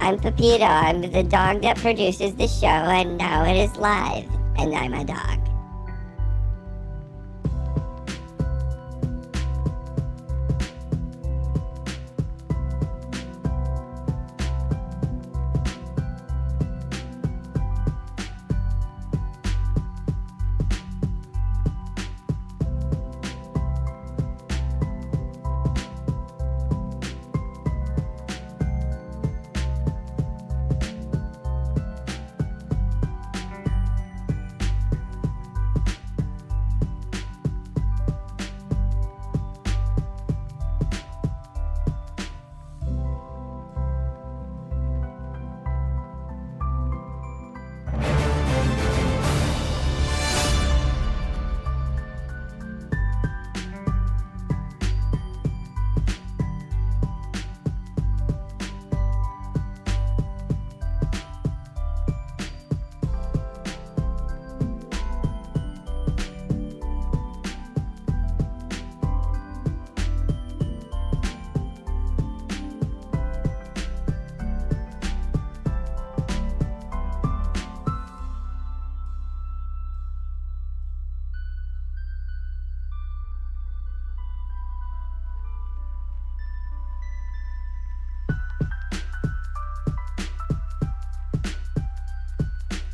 I'm Pepito. I'm the dog that produces the show, and now it is live, and I'm a dog.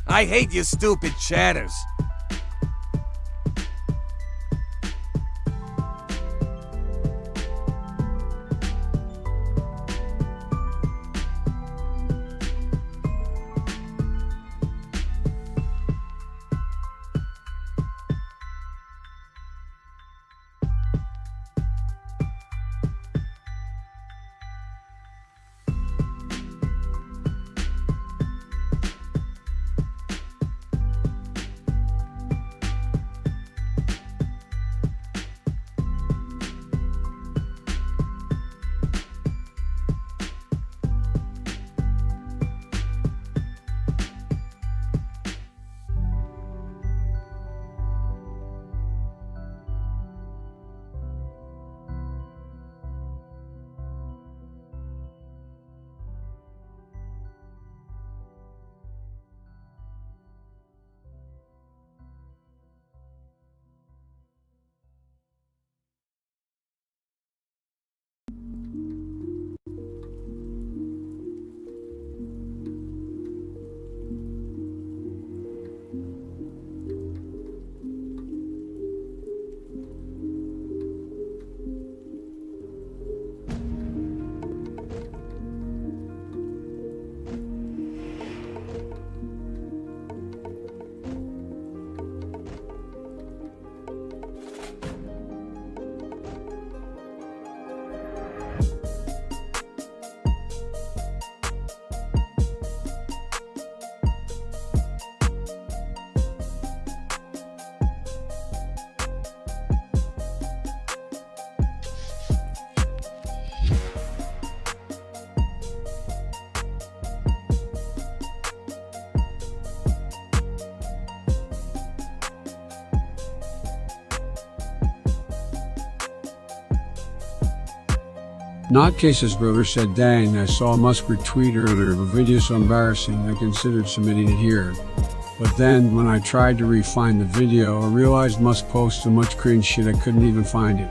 I hate your stupid chatters. Notcase's brother said, "Dang, I saw a Muskrat tweet earlier of a video so embarrassing I considered submitting it here. But then, when I tried to re-find the video, I realized Musk posts so much cringe shit I couldn't even find it."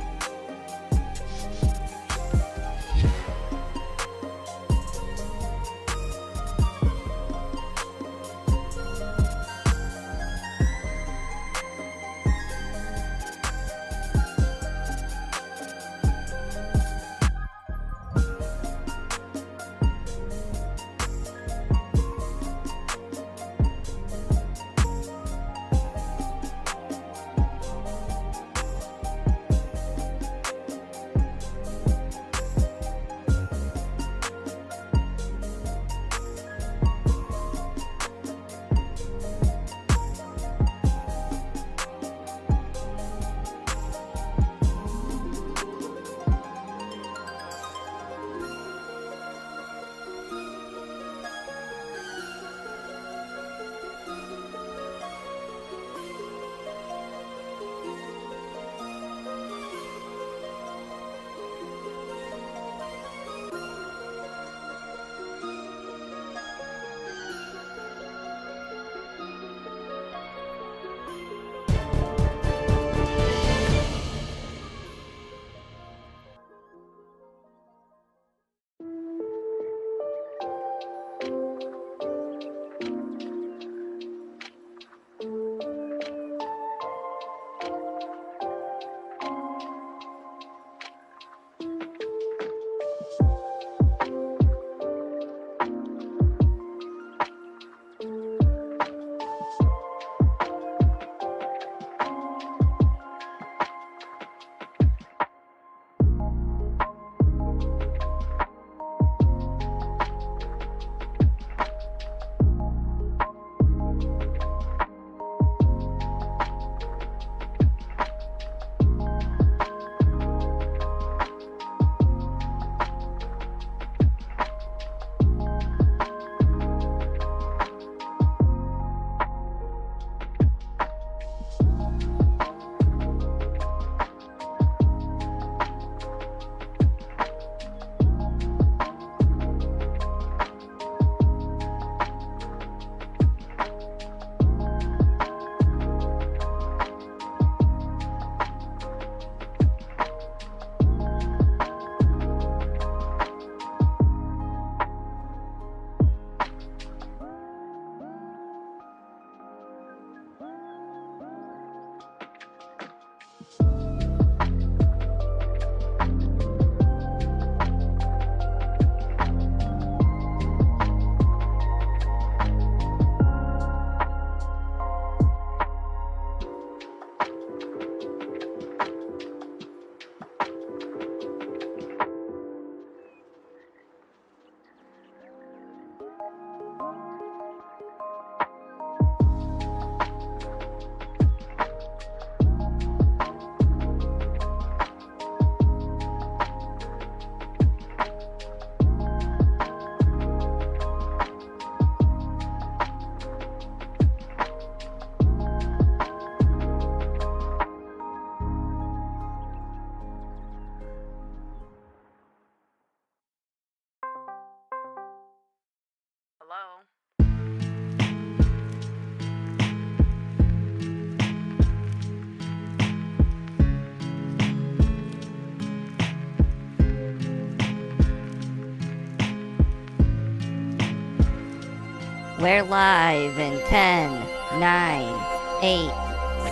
We're live in 10, 9, 8,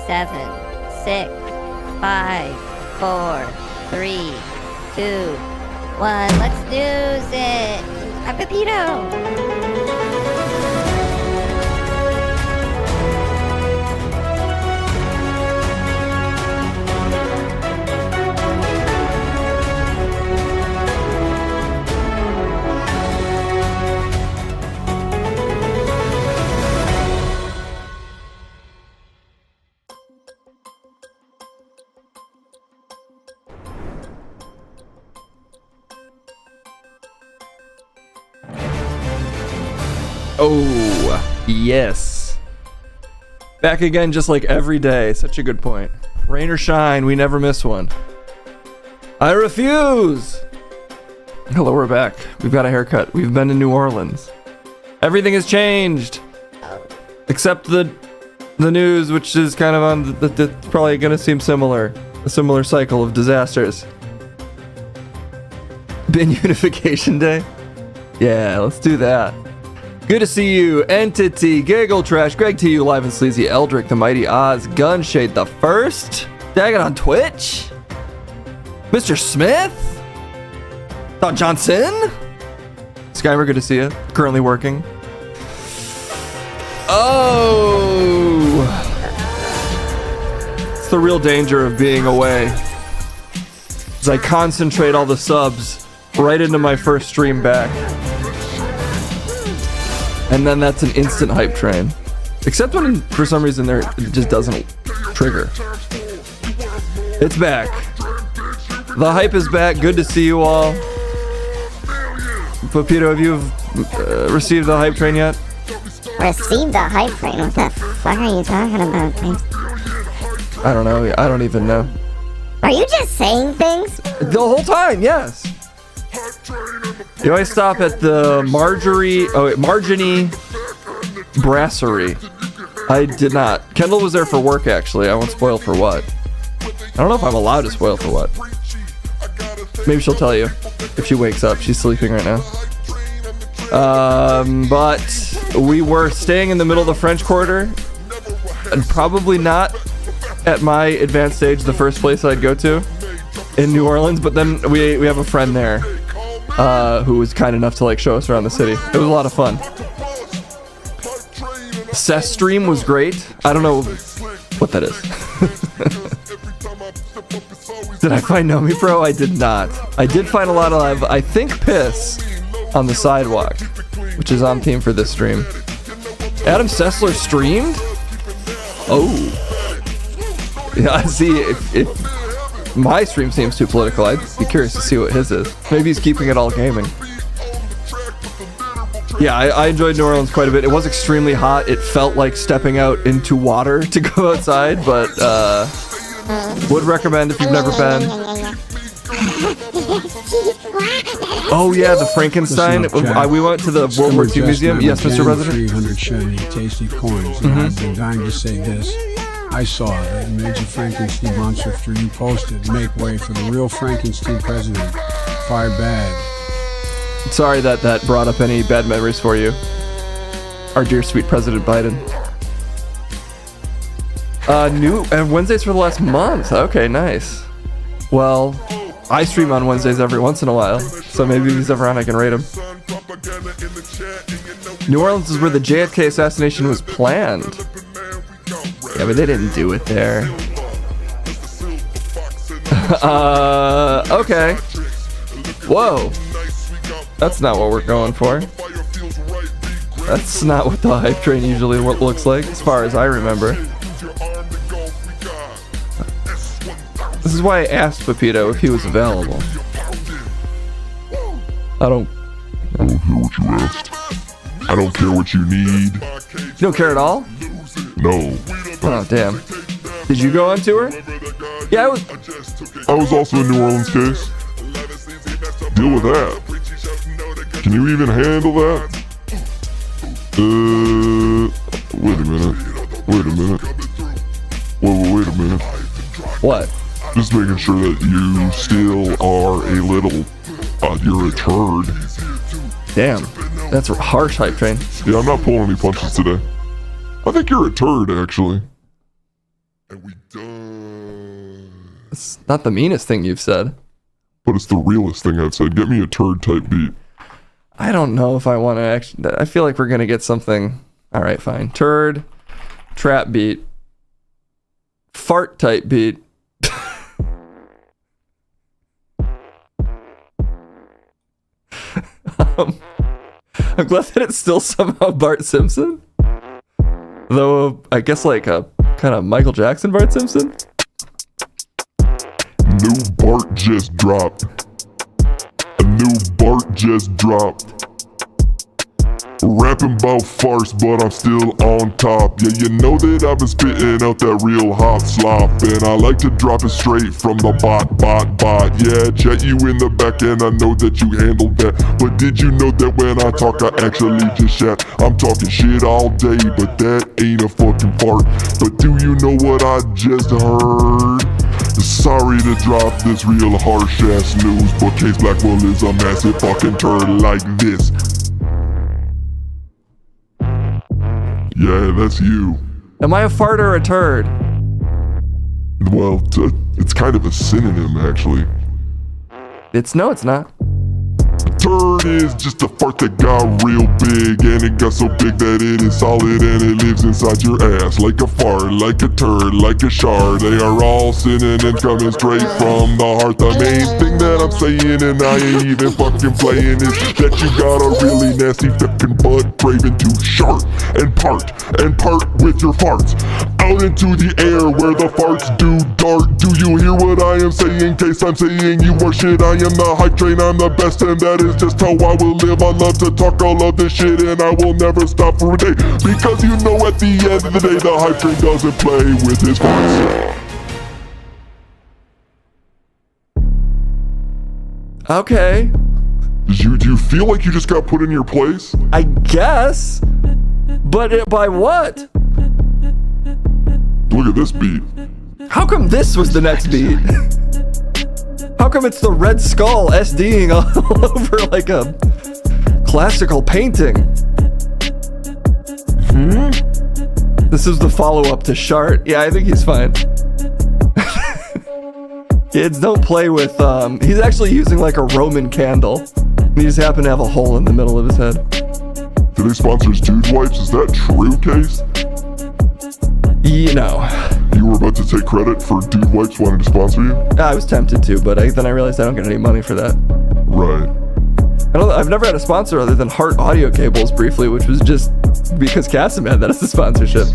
7, 6, 5, 4, 3, 2, 1. Let's news it. I'm Pepito. Oh, yes. Back again just like every day. Such a good point. Rain or shine, we never miss one. I refuse! Hello, we're back. We've got a haircut. We've been to New Orleans. Everything has changed. Except the news, which is kind of on the probably gonna seem similar. A similar cycle of disasters. Bin Unification Day? Yeah, let's do that. Good to see you, Entity, Giggle Trash, Greg T, you live and sleazy, Eldrick, the Mighty Oz, Gunshade the First, Daggett on Twitch, Mr. Smith, Don Johnson, Skymer, good to see you, currently working. Oh, it's the real danger of being away, as I concentrate all the subs right into my first stream back. And then that's an instant hype train. Except when, for some reason, it just doesn't trigger. It's back. The hype is back. Good to see you all. Pepito, have you received the hype train yet? Received the hype train? What the fuck are you talking about, man? I don't know. I don't even know. Are you just saying things? The whole time, yes. You always stop at the Marginy Brasserie. I did not. Kendall was there for work, actually. I won't spoil for what. I don't know if I'm allowed to spoil for what. Maybe she'll tell you if she wakes up. She's sleeping right now. But we were staying in the middle of the French Quarter, and probably not at my advanced stage the first place I'd go to in New Orleans, but then we have a friend there who was kind enough to like show us around the city. It was a lot of fun. Seth's stream was great. I don't know what that is. Did I find Nomi Pro? I did not. I did find a lot of, I think, piss on the sidewalk, which is on theme for this stream. Adam Sessler streamed? Oh. Yeah, see, if my stream seems too political, I'd be curious to see what his is. Maybe he's keeping it all gaming. Yeah, I enjoyed New Orleans quite a bit. It was extremely hot. It felt like stepping out into water to go outside, but would recommend if you've never been. Oh yeah, the Frankenstein. We went to the World War II Museum. Yes, Mr. President. 300 shiny, tasty coins. And I've been dying to say this. I saw that Major Frankenstein monster after you posted. Make way for the real Frankenstein president. Fire bad. Sorry that brought up any bad memories for you. Our dear sweet President Biden. New Wednesdays for the last month. Okay, nice. Well, I stream on Wednesdays every once in a while, so maybe if he's ever on, I can rate him. New Orleans is where the JFK assassination was planned. Yeah, but they didn't do it there. Okay. Whoa. That's not what we're going for. That's not what the hype train usually looks like, as far as I remember. This is why I asked Pepito if he was available. I don't care what you asked. I don't care what you need. You don't care at all? No. Oh, damn. Did you go on tour? Yeah, I was also in New Orleans, case. Deal with that. Can you even handle that? Wait a minute. Wait a minute. Wait a minute. What? Just making sure that you still are a little, you're a turd. Damn. That's harsh, Hype Train. Yeah, I'm not pulling any punches today. I think you're a turd, actually. And we done. It's not the meanest thing you've said. But it's the realest thing I've said. Get me a turd type beat. I don't know if I want to actually. I feel like we're gonna get something. All right, fine. Turd, trap beat, fart type beat. I'm glad that it's still somehow Bart Simpson. Though, I guess like a kind of Michael Jackson Bart Simpson. New Bart just dropped. A new Bart just dropped. Rapping about farce, but I'm still on top. Yeah, you know that I've been spitting out that real hot slop, and I like to drop it straight from the bot. Yeah, chat you in the back, and I know that you handled that. But did you know that when I talk, I actually just chat? I'm talking shit all day, but that ain't a fucking fart. But do you know what I just heard? Sorry to drop this real harsh ass news, but Case Blackwell is a massive fucking turd like this. Yeah, that's you. Am I a fart or a turd? Well, it's kind of a synonym, actually. It's not. Turd is just a fart that got real big, and it got so big that it is solid and it lives inside your ass. Like a fart, like a turd, like a shard. They are all synonyms coming straight from the heart. The main thing that I'm saying, and I ain't even fucking playing, is that you got a really nasty fucking butt craving to sharp and part with your farts out into the air where the farts do dart. Do you hear what I am saying? Case I'm saying you are shit. I am the hype train, I'm the best, and that is just how I will live. I love to talk all of this shit, and I will never stop for a day, because you know at the end of the day the hype train doesn't play with his farts. Okay. Do you feel like you just got put in your place? I guess. But by what? Look at this beat. How come this was the next beat? How come it's the Red Skull SDing all over like a classical painting? This is the follow-up to Shart. Yeah, I think he's fine. Kids, don't play with, he's actually using like a Roman candle. He just happened to have a hole in the middle of his head. Do they sponsor Dude Wipes? Is that true, Case? You know. You were about to take credit for Dude Wipes wanting to sponsor you? I was tempted to, but then I realized I don't get any money for that. Right. I've never had a sponsor other than Heart Audio Cables briefly, which was just because Kasim had that as a sponsorship.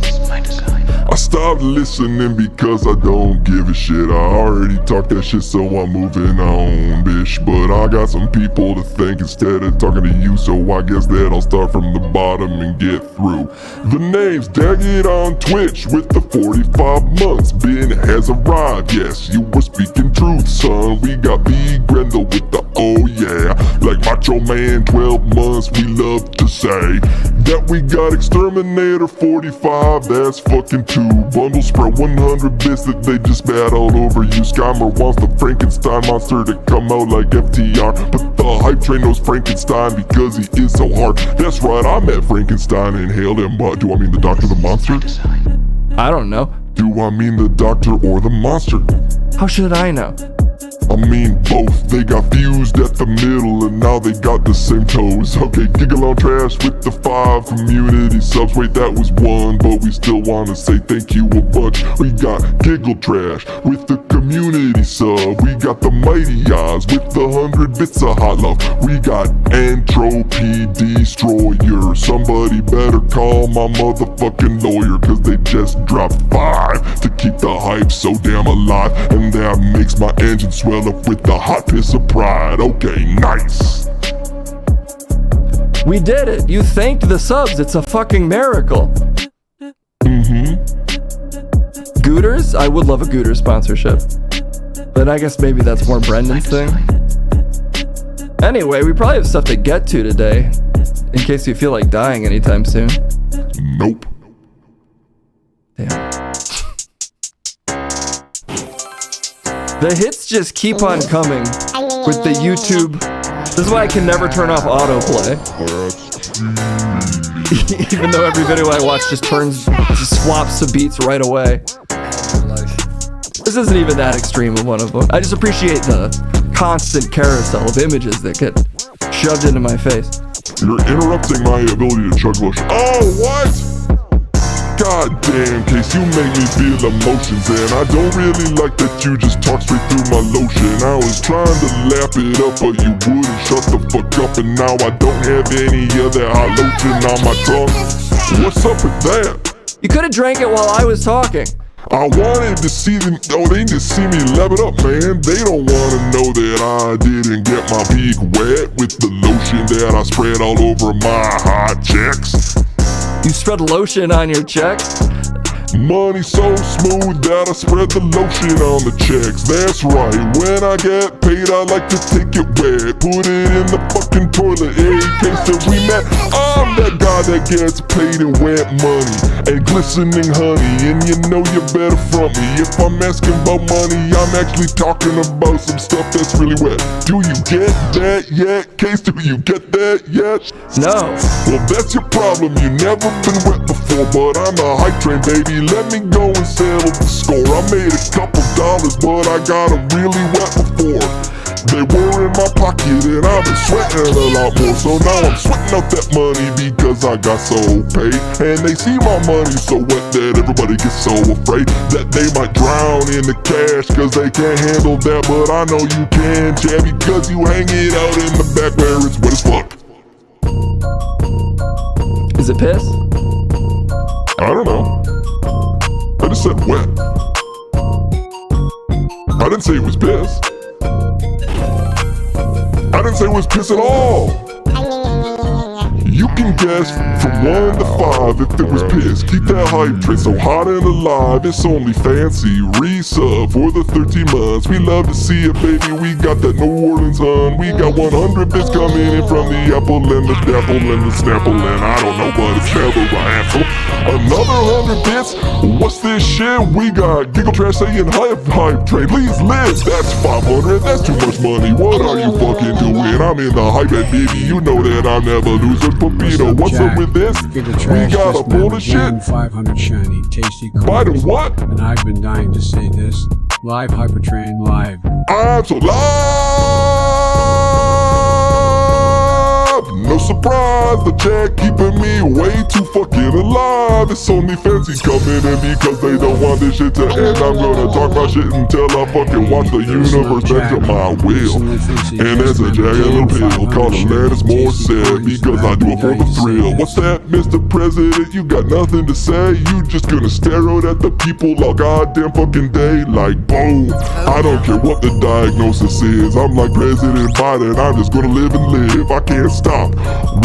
I stopped listening because I don't give a shit. I already talked that shit, so I'm moving on, bitch. But I got some people to thank instead of talking to you, so I guess that I'll start from the bottom and get through. The name's Daggett on Twitch with the 45 months. Ben has arrived, yes, you were speaking truth, son. We got B. Grendel with the oh yeah. Like Macho Man, 12 months, we love to say that we got Exterminator 45, that's fucking two. Bundles spread 100 bits that they just spat all over you. Skymer wants the Frankenstein monster to come out like FTR, but the hype train knows Frankenstein because he is so hard. That's right, I met Frankenstein and hailed him, but do I mean the doctor, the monster? I don't know. Do I mean the doctor or the monster? How should I know? I mean both. They got fused at the middle and now they got the same toes. Okay, Giggle on Trash with the 5 community subs. Wait, that was 1, but we still wanna say thank you a bunch. We got Giggle Trash with the community sub. We got the Mighty Eyes with the 100 bits of hot love. We got Entropy Destroyer. Somebody better call my motherfucking lawyer, cause they just dropped 5 to keep the hype so damn alive. And that makes my engine swell up with the hot piss of pride. Okay, nice. We did it. You thanked the subs. It's a fucking miracle. Gooters? I would love a Gooters sponsorship. But I guess maybe that's more Brendan's thing. Anyway, we probably have stuff to get to today, in case you feel like dying anytime soon. Nope. Damn. The hits just keep on coming with the YouTube. This is why I can never turn off autoplay. Even though every video I watch just swaps to beats right away. This isn't even that extreme of one of them. I just appreciate the constant carousel of images that get shoved into my face. You're interrupting my ability to chug lotion. Oh, what? God damn, Case, you make me feel emotions, and I don't really like that you just talk straight through my lotion. I was trying to lap it up, but you wouldn't shut the fuck up, and now I don't have any of that hot lotion on my tongue. What's up with that? You could have drank it while I was talking. I wanted to see them, they just see me lap it up, man. They don't wanna know that I didn't get my peak wet with the lotion that I spread all over my hot checks. You spread lotion on your check? Money so smooth that I spread the lotion on the checks. That's right, when I get paid I like to take it wet, put it in the fucking toilet. In case that we met, I'm that guy that gets paid in wet money and glistening honey, and you know you better front me. If I'm asking about money, I'm actually talking about some stuff that's really wet. Do you get that yet? Case, do you get that yet? No. Well, that's your problem, you never been wet before, but I'm a hype train, baby. Let me go and settle the score. I made a couple dollars, but I got them really wet before. They were in my pocket and I've been sweating a lot more. So now I'm sweating out that money because I got so paid. And they see my money so wet that everybody gets so afraid that they might drown in the cash cause they can't handle that. But I know you can, Chad, because you hang it out in the back where it's wet as fuck. Is it piss? I don't know. I just said wet. I didn't say it was piss. I didn't say it was piss at all. You can guess from 1 to 5 if it was piss. Keep that hype train so hot and alive. It's only fancy. Resub for the 13 months. We love to see it, baby. We got that New Orleans hun. We got 100 bits coming in from the apple and the dapple and the snapple, and I don't know, but it's never a hassle. Another 100 bits. What's this shit? We got Giggle Trash saying hype train. Please live. That's 500. That's too much money. What are you fucking doing? I'm in the hype, and baby, you know that I'll never lose a Pepito. What's up with this? We got a bowl of shit. 500 shiny, tasty cool. Biden what? And I've been dying to say this. Live Hypertrain live. I'm so live. No surprise, the chat keeping me way too fucking alive. It's only fancy coming in because they don't want this shit to end. I'm gonna talk my shit until I fucking watch the universe back to my will. And there's a jagged little pill called Alanis Morissette because I do it for the thrill. What's that, Mr. President? You got nothing to say? You just gonna stare out at the people all goddamn fucking day like boom. I don't care what the diagnosis is. I'm like President Biden. I'm just gonna live and live. I can't stop.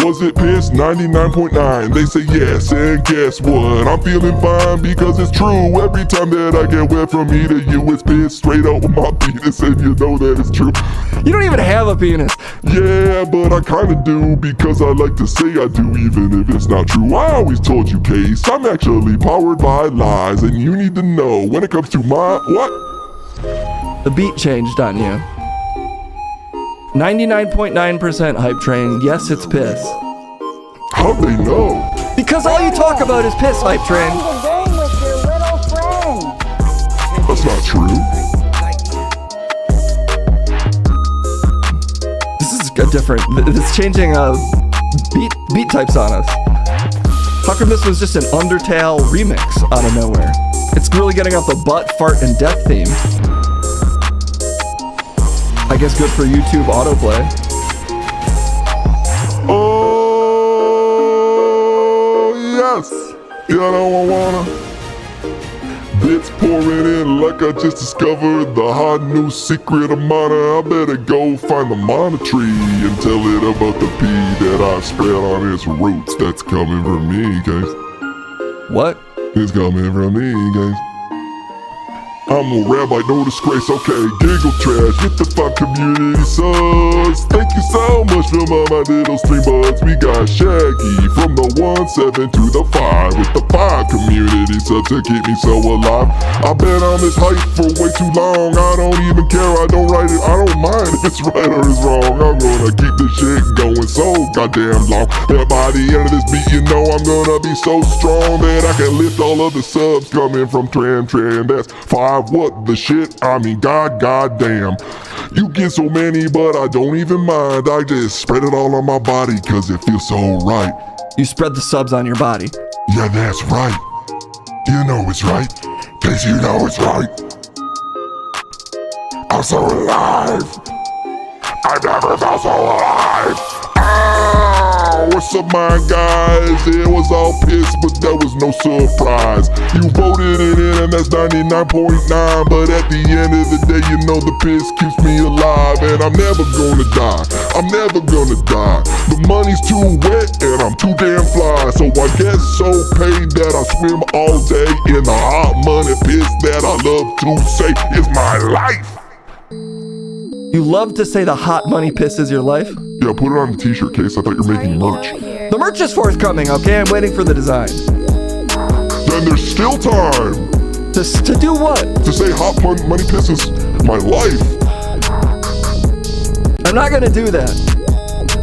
Was it piss? 99.9. They say yes, and guess what? I'm feeling fine because it's true. Every time that I get wet from me to you, it's piss straight out with my penis, and you know that it's true. You don't even have a penis. Yeah, but I kinda do because I like to say I do even if it's not true. I always told you, Case, I'm actually powered by lies, and you need to know when it comes to my what? The beat changed on you. 99.9% hype train. Yes, it's piss. How'd they know? Because all you talk about is piss, hype train. That's not true. This is a different. It's changing beat types on us. How come this was just an Undertale remix out of nowhere? It's really getting off the butt, fart, and death theme. I guess good for YouTube autoplay. Oh, yes. You know I wanna. Bits pouring in like I just discovered the hot new secret of mana. I better go find the mana tree and tell it about the pee that I spread on its roots. That's coming from me, guys. What? It's coming from me, guys. I'm a rabbi, no disgrace, okay. Giggle trash with the 5 community subs. Thank you so much for my little stream buds. We got Shaggy from the 1-7 to the 5 with the 5 community subs to keep me so alive. I've been on this hype for way too long. I don't even care, I don't write it, I don't mind if it's right or it's wrong. I'm gonna keep this shit going so goddamn long that by the end of this beat, you know I'm gonna be so strong that I can lift all of the subs coming from Tran. That's 5, what the shit? I mean, goddamn. You get so many, but I don't even mind. I just spread it all on my body, cause it feels so right. You spread the subs on your body. Yeah, that's right. You know it's right, cause you know it's right. I'm so alive. I never felt so alive. Oh, what's up, my guys? It was all piss, but that was no surprise. You voted it in, and that's 99.9. But at the end of the day, you know the piss keeps me alive. And I'm never gonna die. I'm never gonna die. The money's too wet, and I'm too damn fly. So I get so paid that I swim all day in the hot money piss that I love to say is my life. You love to say the hot money piss is your life? Yeah, put it on a t-shirt case. I thought you were making merch. The merch is forthcoming, okay? I'm waiting for the design. Then there's still time To do what? to say hot money piss is my life. I'm not gonna do that.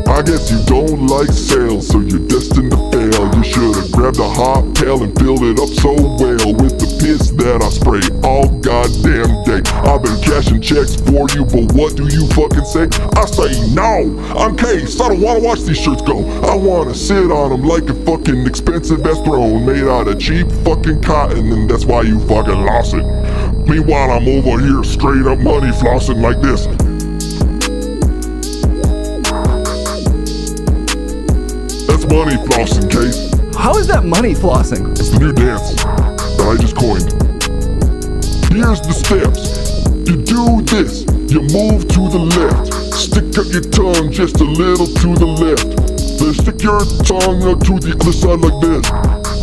I guess you don't like sales, so you're destined to fail. You should've grabbed a hot pail and filled it up so well with the piss that I spray all goddamn day. I've been cashing checks for you, but what do you fucking say? I say no, I'm Case, I don't wanna watch these shirts go. I wanna sit on them like a fucking expensive ass throne made out of cheap fucking cotton, and that's why you fucking lost it. Meanwhile, I'm over here straight up money flossing like this. Money flossing, Case. How is that money flossing? It's the new dance that I just coined. Here's the steps. You do this, you move to the left. Stick out your tongue just a little to the left. Then stick your tongue out to the other side like this.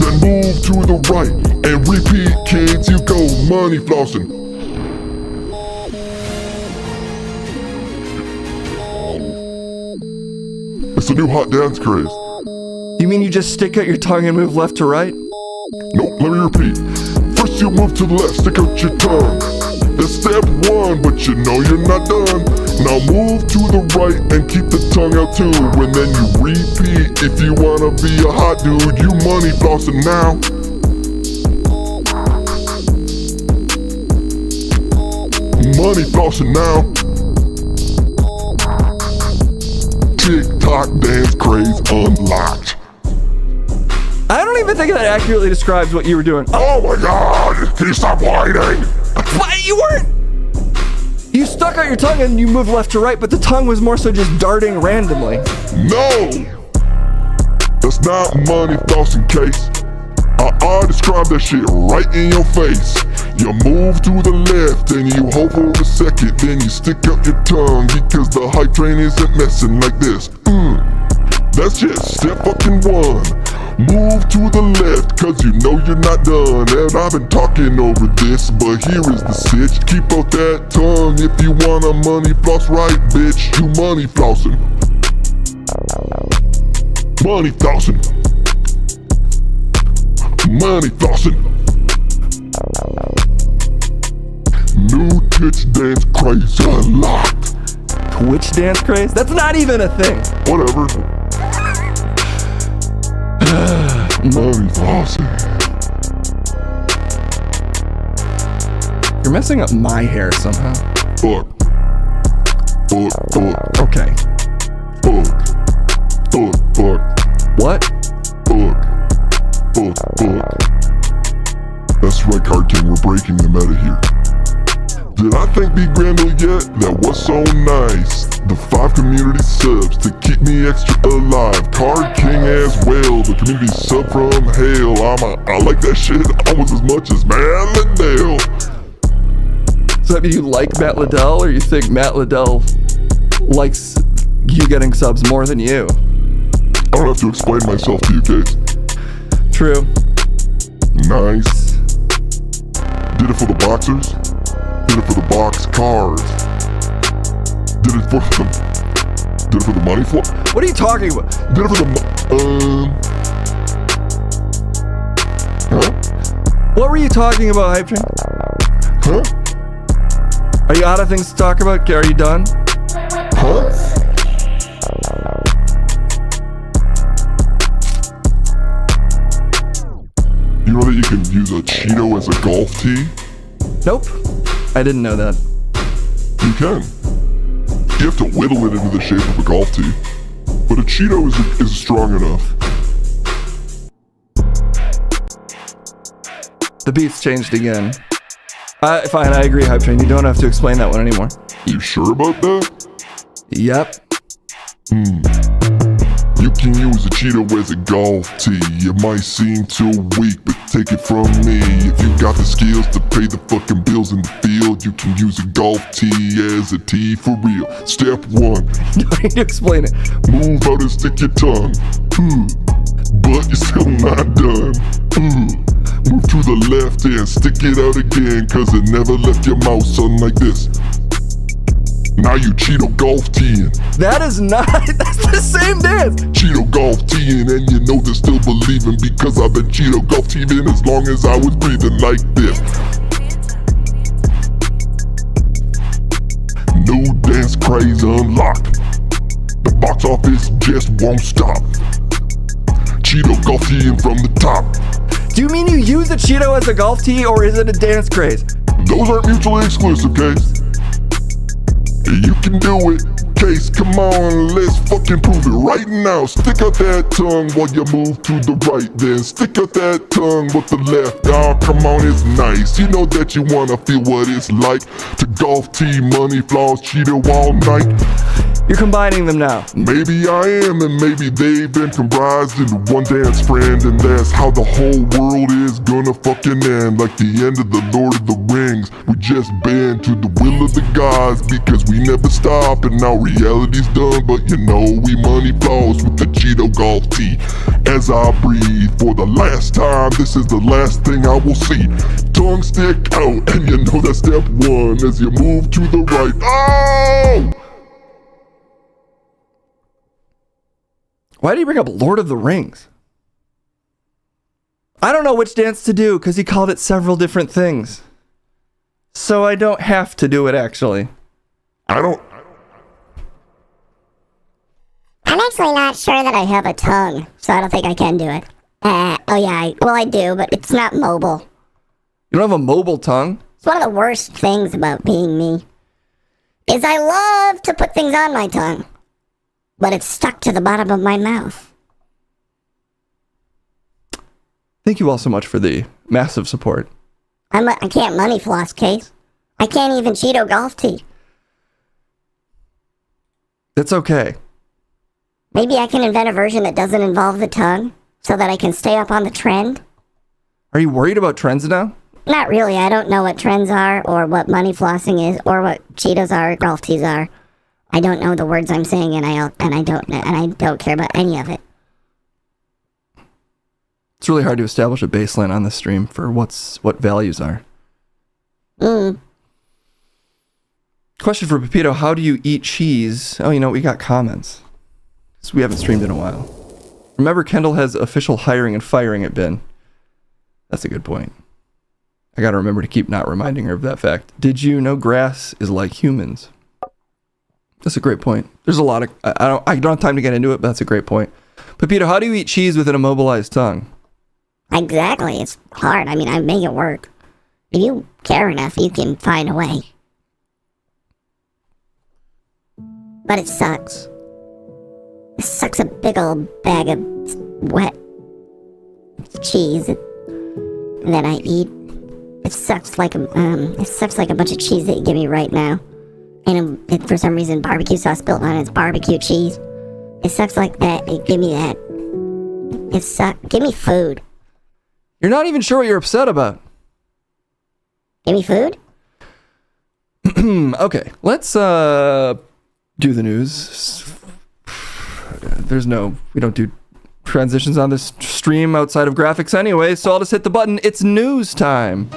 Then move to the right and repeat, kids. You go money flossing. It's a new hot dance craze. You mean you just stick out your tongue and move left to right? Nope, let me repeat. First you move to the left, stick out your tongue. That's step 1, but you know you're not done. Now move to the right and keep the tongue out too. And then you repeat. If you wanna be a hot dude, you money flossing now. Money flossing now. TikTok dance craze unlocked. I don't even think that accurately describes what you were doing. Oh my god, can you stop whining? What? You weren't. You stuck out your tongue and you moved left to right, but the tongue was more so just darting randomly. No! That's not money flossing, Case. I describe that shit right in your face. You move to the left and you hold for a second, then you stick out your tongue because the hype train isn't messing like this. That's just step fucking 1. Move to the left, cause you know you're not done. And I've been talking over this, but here is the sitch. Keep out that tongue if you wanna money floss right, bitch. You money flossing. Money flossing. Money flossing. New Twitch dance craze unlocked. Twitch dance craze? That's not even a thing. Whatever. Money flossing. You're messing up my hair somehow. Fuck. Okay. Fuck. What? Fuck. That's right, Card King, we're breaking the meta here. Did I thank Big Grando yet? That was so nice. The 5 community subs to keep me extra alive. Card King as well, the community sub from hell. I like that shit almost as much as Matt Liddell. Does that mean you like Matt Liddell, or you think Matt Liddell likes you getting subs more than you? I don't have to explain myself to you, Case. True. Nice. Did it for the boxers. Did it for the box cars. Did it for the money flow. What are you talking about? Did it for the huh? What were you talking about, Hype Train? Huh? Are you out of things to talk about? Are you done? Huh? You know that you can use a Cheeto as a golf tee? Nope. I didn't know that. You can. You have to whittle it into the shape of a golf tee. But a Cheeto is strong enough. The beat's changed again. Fine, I agree, Hype Train. You don't have to explain that one anymore. You sure about that? Yep. You can use a Cheeto as a golf tee. It might seem too weak, but take it from me. If you got the skills to pay the fucking bills in the field, you can use a golf tee as a tee for real. Step 1, You don't need to explain it. move out and stick your tongue. But you're still not done. Move to the left and stick it out again, cause it never left your mouth, something like this. Now you Cheeto golf teeing. That is not. That's the same dance. Cheeto golf teeing, and you know they're still believing, because I've been Cheeto golf teeing as long as I was breathing like this. New dance craze unlocked. The box office just won't stop. Cheeto golf teeing from the top. Do you mean you use a Cheeto as a golf tee, or is it a dance craze? Those aren't mutually exclusive, Case. You can do it, Case, come on, let's fucking prove it right now. Stick out that tongue while you move to the right, then stick out that tongue with the left. Oh, come on, it's nice. You know that you wanna feel what it's like to golf tee, money, flaws, Cheeto all night. You're combining them now. Maybe I am, and maybe they've been comprised into one dance friend, and that's how the whole world is gonna fucking end. Like the end of the Lord of the Rings, we just bend to the will of the gods, because we never stop, and now reality's done. But you know we money flows with the Cheeto golf tee. As I breathe for the last time, this is the last thing I will see. Tongue stick out, and you know that's step 1 as you move to the right. Oh! Why did he bring up Lord of the Rings? I don't know which dance to do, because he called it several different things. So I don't have to do it, actually. I'm actually not sure that I have a tongue, so I don't think I can do it. Oh yeah, I do, but it's not mobile. You don't have a mobile tongue? It's one of the worst things about being me, is I love to put things on my tongue, but it's stuck to the bottom of my mouth. Thank you all so much for the massive support. I can't money floss, Case. I can't even Cheeto golf tee. It's okay. Maybe I can invent a version that doesn't involve the tongue, so that I can stay up on the trend. Are you worried about trends now? Not really. I don't know what trends are, or what money flossing is, or what Cheetos are, or golf tees are. I don't know the words I'm saying, and I don't care about any of it. It's really hard to establish a baseline on this stream for what values are. Question for Pepito: how do you eat cheese? Oh, we got comments. So we haven't streamed in a while. Remember, Kendall has official hiring and firing at Ben. That's a good point. I gotta remember to keep not reminding her of that fact. Did you know grass is like humans? That's a great point. There's a lot of... I don't have time to get into it, but that's a great point. Pepito, how do you eat cheese with an immobilized tongue? Exactly. It's hard. I mean, I make it work. If you care enough, you can find a way. But it sucks. It sucks a big old bag of wet cheese that I eat. It sucks like a bunch of cheese that you give me right now. And for some reason, barbecue sauce built on it's barbecue cheese. It sucks like that. Give me that. It sucks. Give me food. You're not even sure what you're upset about. Give me food? Okay, let's do the news. We don't do transitions on this stream outside of graphics anyway, so I'll just hit the button. It's news time.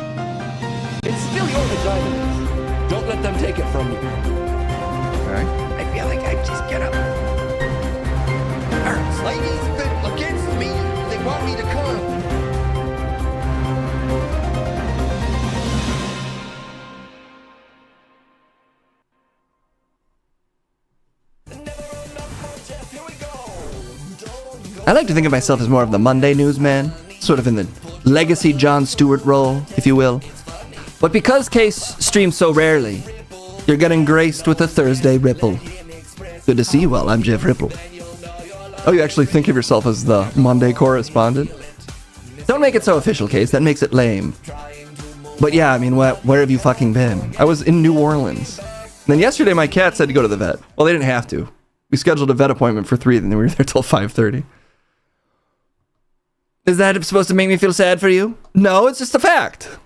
It's still your vagina. I like to think of myself as more of the Monday newsman, sort of in the legacy Jon Stewart role, if you will. But because Case streams so rarely, you're getting graced with a Thursday Ripple. Good to see you all. I'm Jeff Ripple. Oh, you actually think of yourself as the Monday correspondent? Don't make it so official, Case. That makes it lame. But yeah, I mean, where have you fucking been? I was in New Orleans. And then yesterday, my cats had to go to the vet. Well, they didn't have to. We scheduled a vet appointment for 3, and then we were there till 5:30. Is that supposed to make me feel sad for you? No, it's just a fact.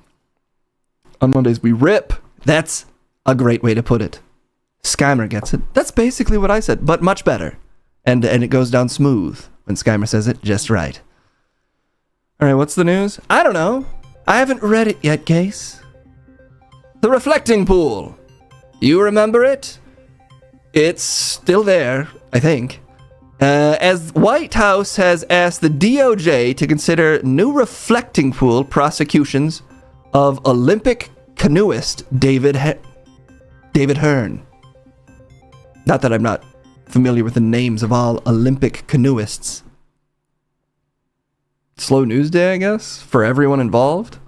On Mondays, we rip. That's a great way to put it. Skymer gets it. That's basically what I said, but much better. And it goes down smooth when Skymer says it just right. All right, what's the news? I don't know. I haven't read it yet, Case. The reflecting pool. You remember it? It's still there, I think. As White House has asked the DOJ to consider new reflecting pool prosecutions of Olympic canoeist David Hearn. Not that I'm not familiar with the names of all Olympic canoeists. Slow news day, I guess, for everyone involved.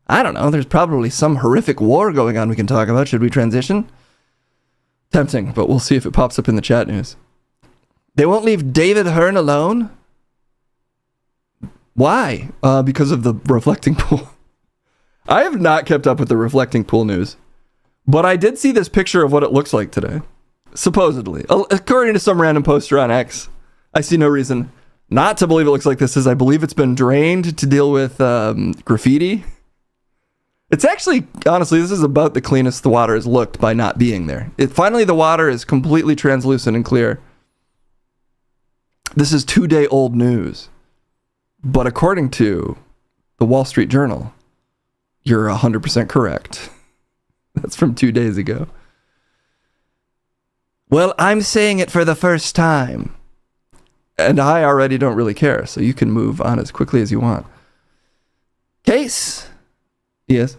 I don't know, there's probably some horrific war going on we can talk about. Should we transition? Tempting, but we'll see if it pops up in the chat news. They won't leave David Hearn alone? Why? Because of the reflecting pool. I have not kept up with the reflecting pool news, but I did see this picture of what it looks like today. Supposedly. According to some random poster on X. I see no reason not to believe it looks like this, as I believe it's been drained to deal with graffiti. It's actually, honestly, this is about the cleanest the water has looked by not being there. Finally, the water is completely translucent and clear. This is 2-day-old news. But according to the Wall Street Journal, you're 100% correct. That's from 2 days ago. Well, I'm saying it for the first time. And I already don't really care, so you can move on as quickly as you want. Case? Yes.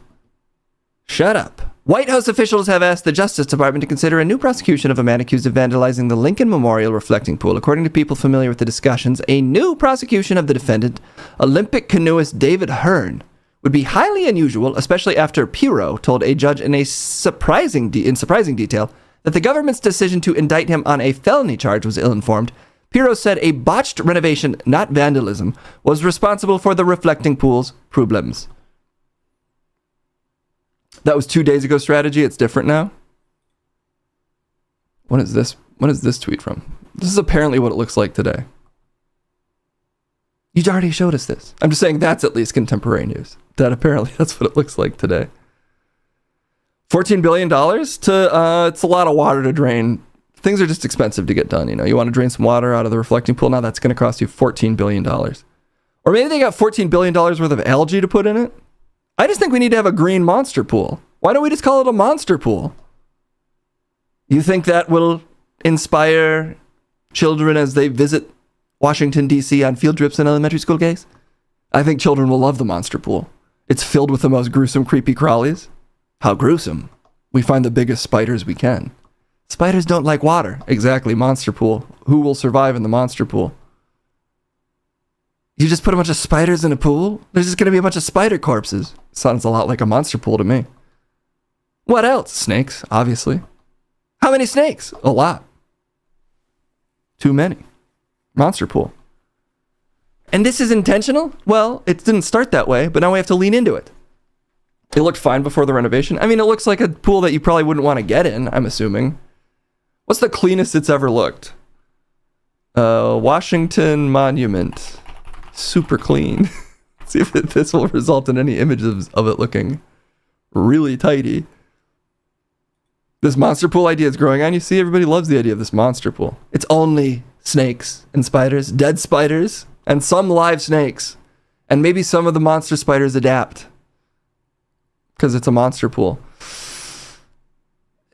Shut up. White House officials have asked the Justice Department to consider a new prosecution of a man accused of vandalizing the Lincoln Memorial reflecting pool. According to people familiar with the discussions, a new prosecution of the defendant, Olympic canoeist David Hearn, would be highly unusual, especially after Pirro told a judge in surprising detail that the government's decision to indict him on a felony charge was ill-informed. Pirro said a botched renovation, not vandalism, was responsible for the reflecting pool's problems. That was 2 days ago strategy. It's different now. What is this? What is this tweet from? This is apparently what it looks like today. You already showed us this. I'm just saying that's at least contemporary news. That apparently that's what it looks like today. $14 billion to, it's a lot of water to drain. Things are just expensive to get done. You know, you want to drain some water out of the reflecting pool. Now that's going to cost you $14 billion. Or maybe they got $14 billion worth of algae to put in it. I just think we need to have a green monster pool. Why don't we just call it a monster pool? You think that will inspire children as they visit Washington, D.C. on field trips in elementary school, guys? I think children will love the monster pool. It's filled with the most gruesome, creepy crawlies. How gruesome. We find the biggest spiders we can. Spiders don't like water. Exactly, monster pool. Who will survive in the monster pool? You just put a bunch of spiders in a pool? There's just going to be a bunch of spider corpses. Sounds a lot like a monster pool to me. What else? Snakes, obviously. How many snakes? A lot. Too many. Monster pool. And this is intentional? Well, it didn't start that way, but now we have to lean into it. It looked fine before the renovation. I mean, it looks like a pool that you probably wouldn't want to get in, I'm assuming. What's the cleanest it's ever looked? Washington Monument. Super clean. See if this will result in any images of it looking really tidy. This monster pool idea is growing on. You see, everybody loves the idea of this monster pool. It's only snakes and spiders, dead spiders, and some live snakes. And maybe some of the monster spiders adapt. Because it's a monster pool.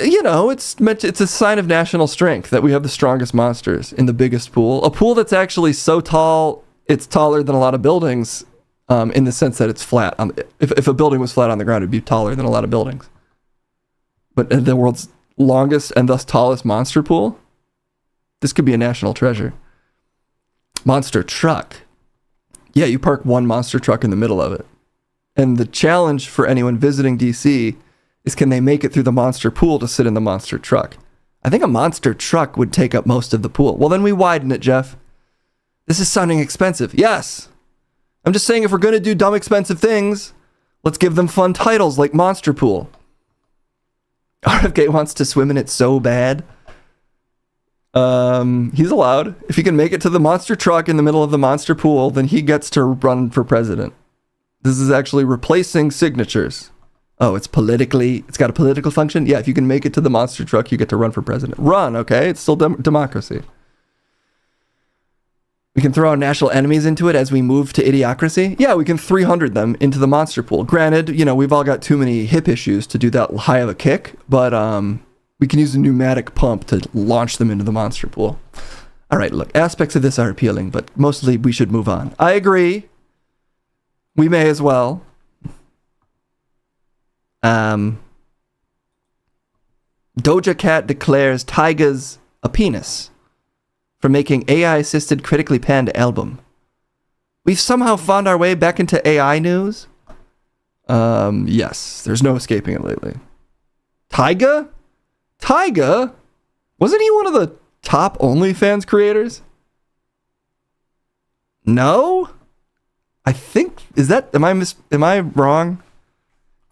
You know, it's a sign of national strength that we have the strongest monsters in the biggest pool. A pool that's actually so tall, it's taller than a lot of buildings, in the sense that it's flat. If a building was flat on the ground, it'd be taller than a lot of buildings. But the world's longest and thus tallest monster pool, this could be a national treasure. monster truck. Yeah, you park one monster truck in the middle of it. And the challenge for anyone visiting DC is, can they make it through the monster pool to sit in the monster truck? I think a monster truck would take up most of the pool. Well, then we widen it, Jeff. This is sounding expensive. Yes. I'm just saying, if we're going to do dumb expensive things, let's give them fun titles like Monster Pool. RFK wants to swim in it so bad. He's allowed. If he can make it to the monster truck in the middle of the monster pool, then he gets to run for president. This is actually replacing signatures. Oh, it's got a political function? Yeah, if you can make it to the monster truck, you get to run for president. Run, okay? It's still democracy. We can throw our national enemies into it as we move to idiocracy. Yeah, we can 300 them into the monster pool. Granted, we've all got too many hip issues to do that high of a kick, but we can use a pneumatic pump to launch them into the monster pool. All right, look, aspects of this are appealing, but mostly we should move on. I agree. We may as well. Doja Cat declares Tyga's a penis for making AI-assisted critically panned album. We've somehow found our way back into AI news. Yes, there's no escaping it lately. Tyga? Wasn't he one of the top OnlyFans creators? No? I think, am I wrong?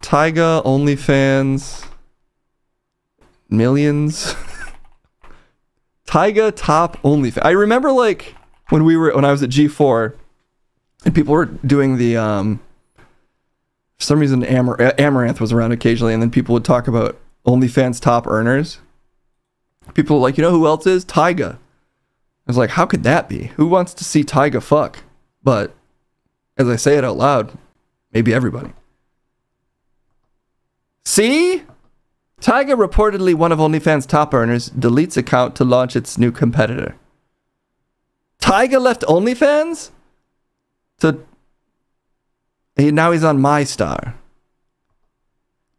Tyga, OnlyFans, millions. Tyga, top OnlyFans. I remember when I was at G4 and people were doing the, for some reason Amaranth was around occasionally, and then people would talk about OnlyFans top earners. People were like, who else is? Tyga. I was like, how could that be? Who wants to see Tyga fuck? But as I say it out loud, maybe everybody. See? Tyga, reportedly one of OnlyFans' top earners, deletes account to launch its new competitor. Tyga left OnlyFans? Now he's on MyStar.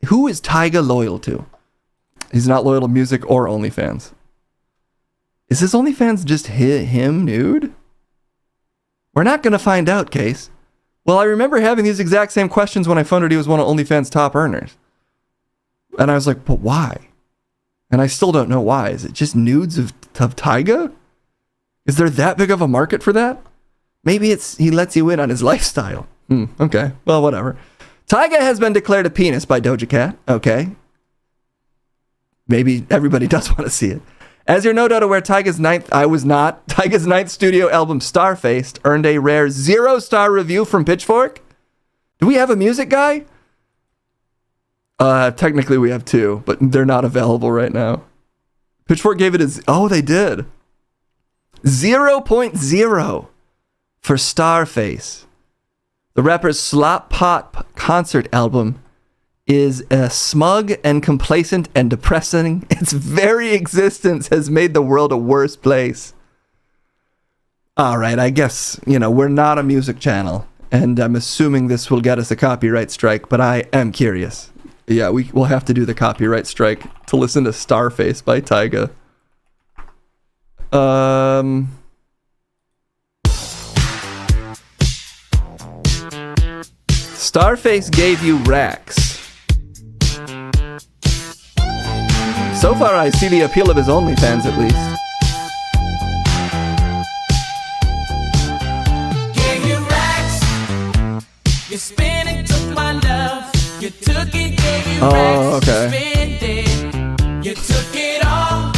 Who is Tyga loyal to? He's not loyal to music or OnlyFans. Is his OnlyFans just him nude? We're not going to find out, Case. Well, I remember having these exact same questions when I found out he was one of OnlyFans' top earners. And I was like, but why? And I still don't know why. Is it just nudes of Tyga? Is there that big of a market for that? Maybe he lets you in on his lifestyle. Okay, well, whatever. Tyga has been declared a penis by Doja Cat. Okay. Maybe everybody does want to see it. As you're no doubt aware, Tyga's ninth studio album, Starfaced, earned a rare 0-star review from Pitchfork. Do we have a music guy? Technically we have 2, but they're not available right now. Pitchfork gave it they did. 0.0 for Starface. The rapper's Slop Pot concert album is smug and complacent and depressing. Its very existence has made the world a worse place. All right, I guess, we're not a music channel, and I'm assuming this will get us a copyright strike, but I am curious. Yeah, we'll have to do the copyright strike to listen to Starface by Tyga. Starface gave you racks. So far, I see the appeal of his OnlyFans, at least. Gave you racks. You spent it, took my love. You took it, gave you racks. Okay. You spent it. You took it all.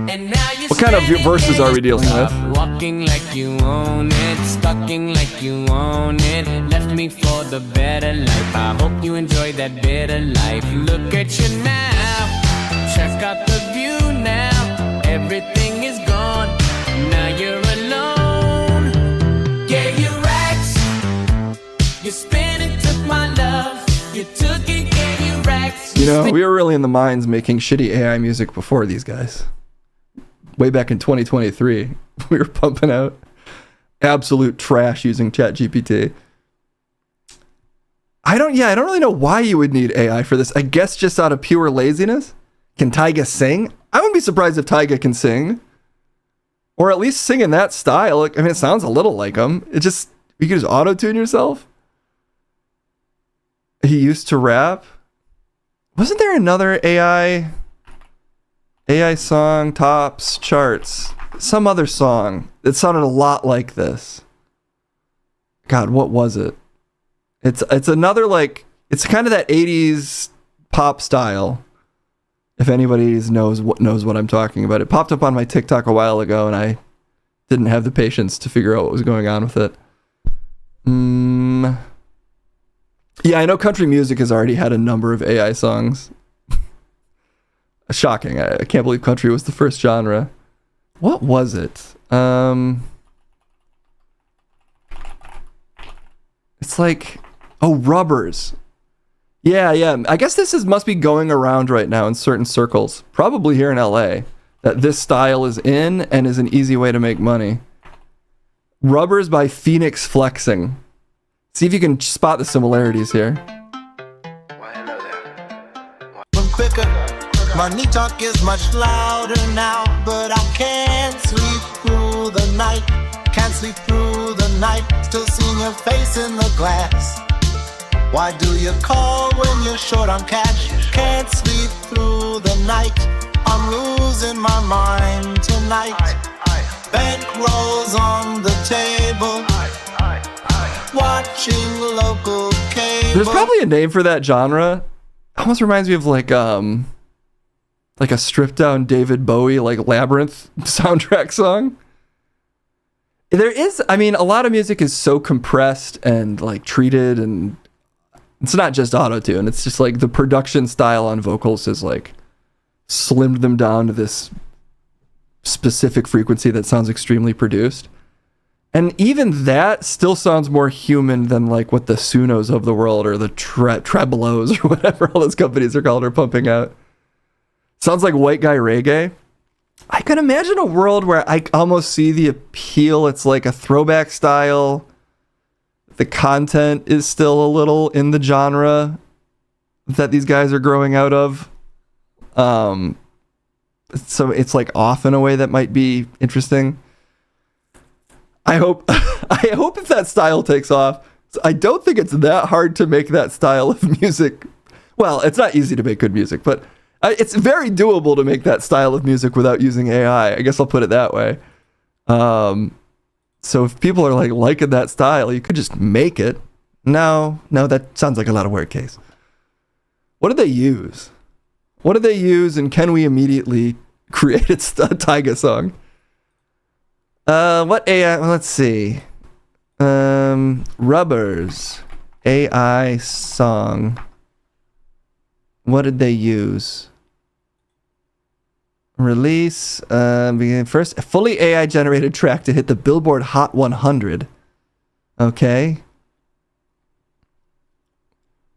And now you What kind of verses are we dealing with? Walking like you own it, stalking like you own it. Left me for the better life. I hope you enjoy that better life. Look at you now. Check out the view now. Everything is gone. Now you're alone. Gave you racks. You spent it, took my love. You took it, gave you racks. We were really in the mines making shitty AI music before these guys. Way back in 2023, we were pumping out absolute trash using ChatGPT. I don't really know why you would need AI for this. I guess just out of pure laziness. Can Tyga sing? I wouldn't be surprised if Tyga can sing. Or at least sing in that style. Like, I mean, it sounds a little like him. You could just auto-tune yourself. He used to rap. Wasn't there another AI song tops charts? Some other song that sounded a lot like this. God, what was it? It's another, like, it's kind of that 80s pop style. If anybody knows what I'm talking about. It popped up on my TikTok a while ago and I didn't have the patience to figure out what was going on with it. Yeah, I know country music has already had a number of AI songs. Shocking. I can't believe country was the first genre. What was it? It's like, Rubbers. Yeah. I guess this must be going around right now in certain circles, probably here in LA, that this style is in and is an easy way to make money. Rubbers by Phoenix Flexing. See if you can spot the similarities here. Quicker. My knee talk is much louder now, but I can't sleep through the night. Can't sleep through the night. Still seeing your face in the glass. Why do you call when you're short on cash? Can't sleep through the night. I'm losing my mind tonight. Bankrolls on the table. Watching local cable. There's probably a name for that genre. Almost reminds me of like a stripped down David Bowie, like Labyrinth soundtrack song. There is, I mean, a lot of music is so compressed and like treated, and it's not just auto-tune. It's just like the production style on vocals is like slimmed them down to this specific frequency that sounds extremely produced. And even that still sounds more human than like what the Sunos of the world or the Trebelos or whatever all those companies are called are pumping out. Sounds like white guy reggae. I can imagine a world where I almost see the appeal. It's like a throwback style. The content is still a little in the genre that these guys are growing out of. So it's like off in a way that might be interesting. I hope if that style takes off. I don't think it's that hard to make that style of music. Well, it's not easy to make good music, but it's very doable to make that style of music without using AI. I guess I'll put it that way. So if people are like liking that style, you could just make it. No, that sounds like a lot of work, Case. What did they use? And can we immediately create a Tyga song? What AI? Well, let's see. Rubbers AI song. What did they use? Release. First, a fully AI generated track to hit the Billboard Hot 100. Okay.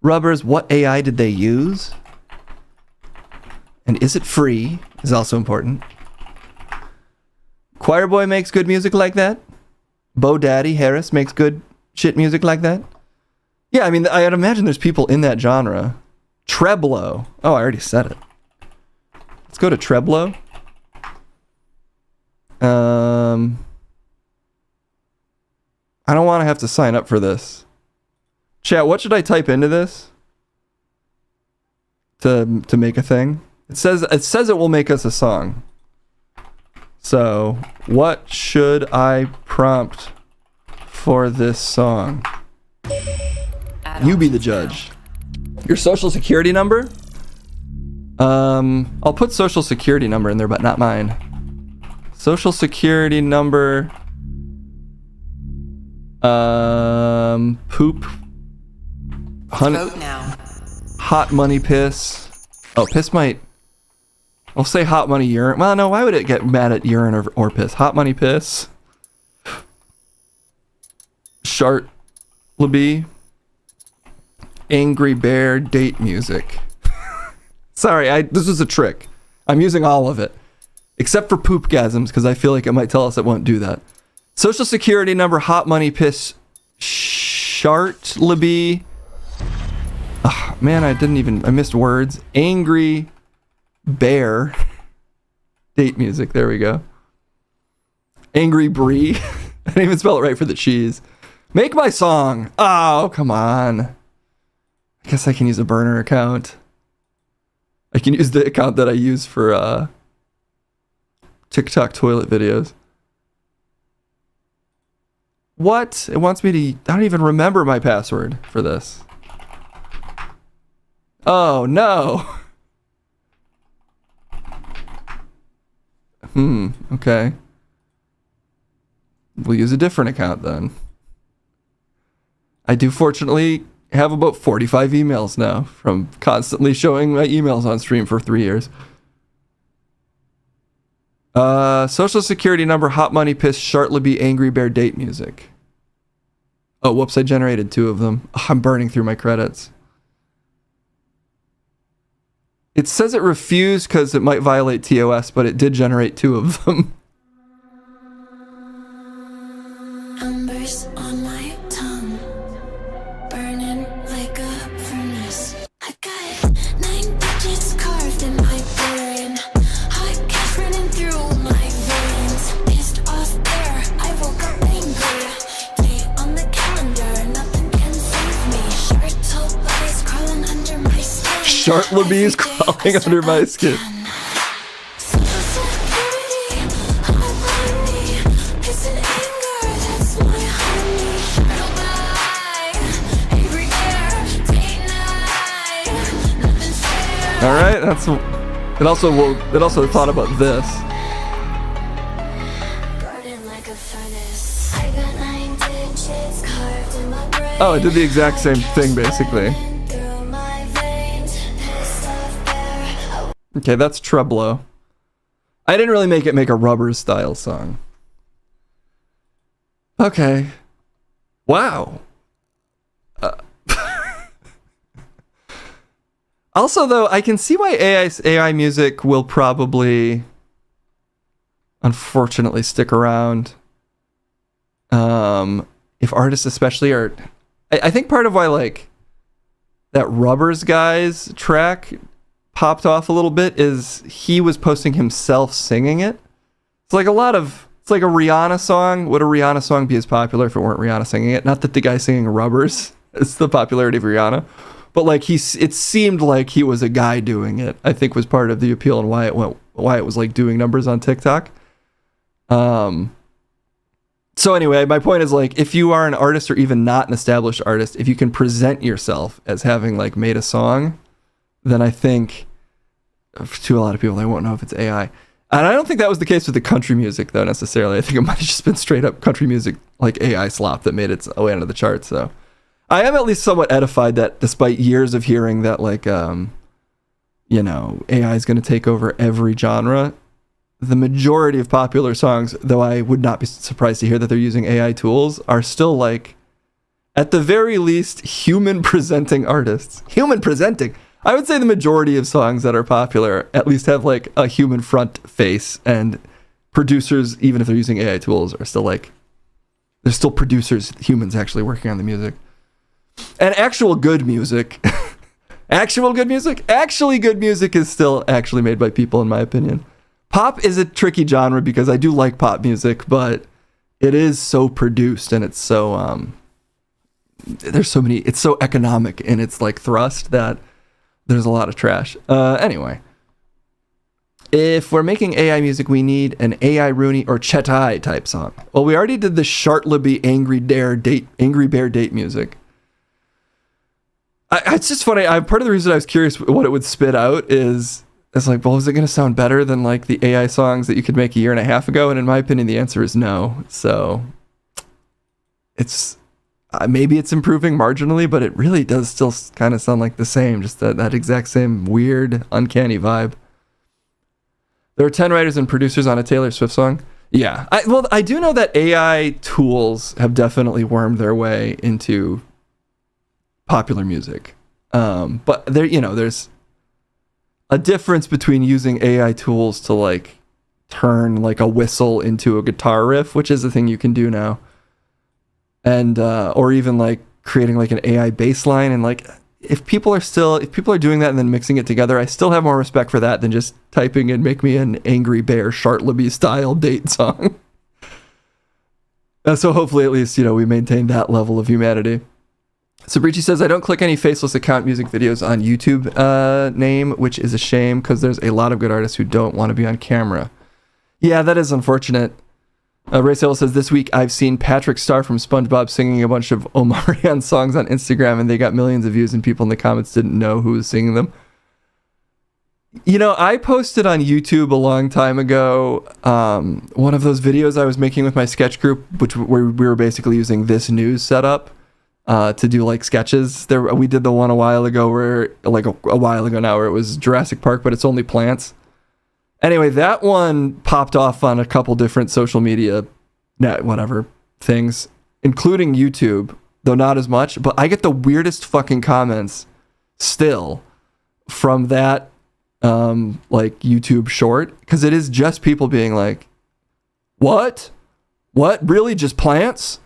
Rubbers. What AI did they use? And is it free? Is also important. Choir Boy makes good music like that. Bo Daddy Harris makes good shit music like that. Yeah, I mean, I'd imagine there's people in that genre. Treblo. Oh, I already said it. Let's go to Treblo. I don't want to have to sign up for this. Chat, what should I type into this to make a thing? It says it will make us a song. So, what should I prompt for this song? You be the judge. Your social security number? I'll put social security number in there, but not mine. Social security number. Poop. Vote now. Hot money piss. Oh, piss might. I'll say hot money urine. Well, no, why would it get mad at urine or piss? Hot money piss. Shart Labie. Angry Bear date music. Sorry, this was a trick. I'm using all of it. Except for poopgasms, because I feel like it might tell us it won't do that. Social security number, hot money piss, Shart Labie. Oh, man, I missed words. Angry Bear date music. There we go. Angry Brie. I didn't even spell it right for the cheese. Make my song. Oh, come on. I guess I can use a burner account. I can use the account that I use for TikTok toilet videos. What? It wants me to... I don't even remember my password for this. Oh, no. Okay. We'll use a different account then. I do fortunately have about 45 emails now from constantly showing my emails on stream for 3 years. Social security number, hot money, piss, Shartleby, Angry Bear date music. Oh, whoops, I generated 2 of them. Oh, I'm burning through my credits. It says it refused because it might violate TOS, but it did generate 2 of them. Embers on my tongue, burning like a furnace. I got 9 digits carved in my brain, hot cash running through my veins. Pissed off air, I woke up angry. Date on the calendar, nothing can save me. Shark bodies crawling under my skin. Shartleby is crawling under my skin. All right, that's it. Also thought about this. Oh, it did the exact same thing basically. Okay, that's Treblo. I didn't really make a Rubber style song. Okay. Wow. Also, though, I can see why AI music will probably, unfortunately, stick around. If artists especially are... I think part of why, like, that Rubbers Guys track popped off a little bit is he was posting himself singing it. It's like a Rihanna song. Would a Rihanna song be as popular if it weren't Rihanna singing it? Not that the guy singing Rubbers is the popularity of Rihanna. But like it seemed like he was a guy doing it. I think was part of the appeal and why it was like doing numbers on TikTok. So anyway, my point is like if you are an artist or even not an established artist, if you can present yourself as having like made a song, then I think to a lot of people they won't know if it's AI. And I don't think that was the case with the country music though necessarily. I think it might have just been straight up country music like AI slop that made its way into the charts. So. I am at least somewhat edified that despite years of hearing that like, AI is going to take over every genre, the majority of popular songs, though I would not be surprised to hear that they're using AI tools, are still like, at the very least, human presenting artists. Human presenting! I would say the majority of songs that are popular at least have like a human front face, and producers, even if they're using AI tools, are still like, they're still producers, humans actually working on the music. And actual good music is still actually made by people, in my opinion. Pop is a tricky genre because I do like pop music, but it is so produced and it's so it's so economic in its like thrust that there's a lot of trash. Anyway, if we're making AI music, we need an AI Rooney or Chetai type song. Well, we already did the Shartleby Angry Bear date music. It's just funny. Part of the reason I was curious what it would spit out is like, well, is it going to sound better than like the AI songs that you could make a year and a half ago? And in my opinion, the answer is no. So it's maybe it's improving marginally, but it really does still kind of sound like the same, just that exact same weird, uncanny vibe. There are 10 writers and producers on a Taylor Swift song. Yeah. I do know that AI tools have definitely wormed their way into popular music, but there's a difference between using AI tools to like turn like a whistle into a guitar riff, which is a thing you can do now, and or even like creating like an AI bass line. And like if people are doing that and then mixing it together, I still have more respect for that than just typing in "make me an Angry Bear Shartleby style date song." So hopefully at least, we maintain that level of humanity. Sabrici says, I don't click any faceless account music videos on YouTube name, which is a shame because there's a lot of good artists who don't want to be on camera. Yeah, that is unfortunate. Ray Sale says, this week I've seen Patrick Star from SpongeBob singing a bunch of Omarion songs on Instagram and they got millions of views and people in the comments didn't know who was singing them. I posted on YouTube a long time ago one of those videos I was making with my sketch group, where we were basically using this news setup to do like sketches. We did the one a while ago where a while ago now where it was Jurassic Park, but it's only plants. Anyway, that one popped off on a couple different social media things, including YouTube, though not as much. But I get the weirdest fucking comments still from that YouTube short, because it is just people being like, what really, just plants?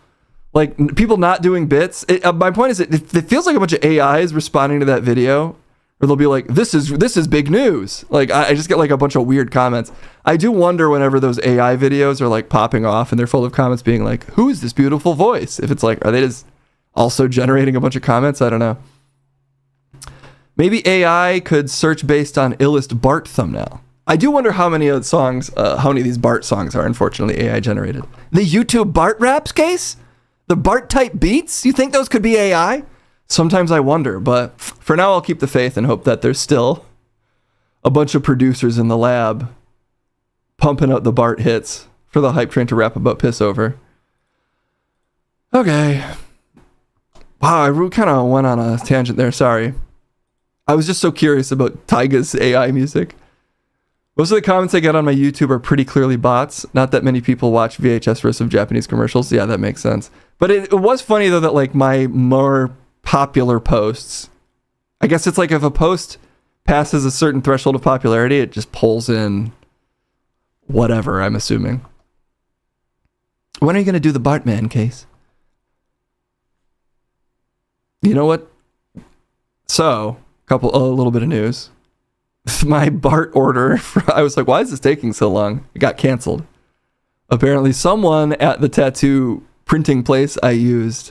Like, people not doing bits. My point is, it feels like a bunch of AIs responding to that video, or they'll be like, this is big news. Like, I just get like a bunch of weird comments. I do wonder whenever those AI videos are like popping off and they're full of comments being like, who is this beautiful voice? If it's like, are they just also generating a bunch of comments? I don't know. Maybe AI could search based on illest Bart thumbnail. I do wonder how many of these Bart songs are unfortunately AI generated. The YouTube Bart raps case? The Bart type beats? You think those could be AI? Sometimes I wonder, but for now I'll keep the faith and hope that there's still a bunch of producers in the lab pumping out the Bart hits for the hype train to rap about piss over. Okay. Wow, I kind of went on a tangent there, sorry. I was just so curious about Tyga's AI music. Most of the comments I get on my YouTube are pretty clearly bots. Not that many people watch VHS roasts of Japanese commercials. Yeah, that makes sense. But it was funny, though, that like my more popular posts, I guess it's like if a post passes a certain threshold of popularity, it just pulls in whatever, I'm assuming. When are you going to do the Bartman case? You know what? So, a little bit of news. My Bart order, I was like, why is this taking so long? It got canceled. Apparently someone at the tattoo printing place I used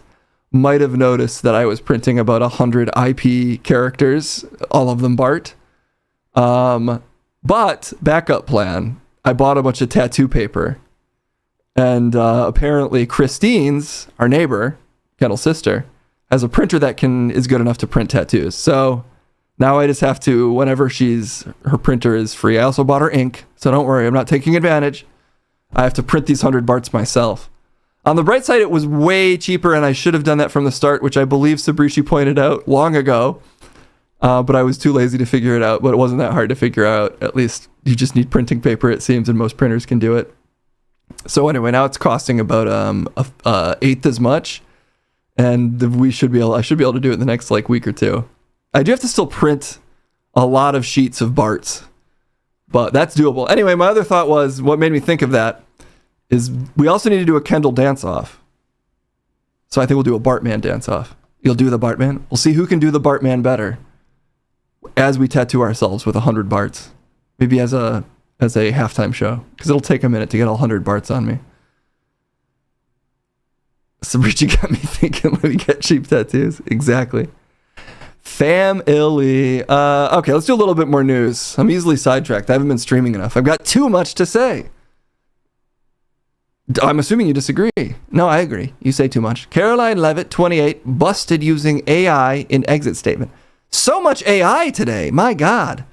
might have noticed that I was printing about 100 IP characters, all of them Bart. But backup plan, I bought a bunch of tattoo paper. And apparently Christine's, our neighbor, Kendall's sister, has a printer that is good enough to print tattoos. So now I just have to, whenever her printer is free. I also bought her ink, so don't worry, I'm not taking advantage. I have to print these 100 Barts myself. On the bright side, it was way cheaper, and I should have done that from the start, which I believe Sabrici pointed out long ago. But I was too lazy to figure it out, but it wasn't that hard to figure out. At least you just need printing paper, it seems, and most printers can do it. So anyway, now it's costing about a eighth as much, and I should be able to do it in the next week or two. I do have to still print a lot of sheets of Barts, but that's doable. Anyway, my other thought was, what made me think of that is we also need to do a Kendall dance-off. So I think we'll do a Bartman dance-off. You'll do the Bartman. We'll see who can do the Bartman better as we tattoo ourselves with 100 Barts. Maybe as a halftime show, because it'll take a minute to get all 100 Barts on me. Sabrici got me thinking, let me get cheap tattoos. Exactly. Fam-illy. Okay, let's do a little bit more news. I'm easily sidetracked. I haven't been streaming enough. I've got too much to say. I'm assuming you disagree. No, I agree. You say too much. Caroline Levitt, 28, busted using AI in exit statement. So much AI today. My God.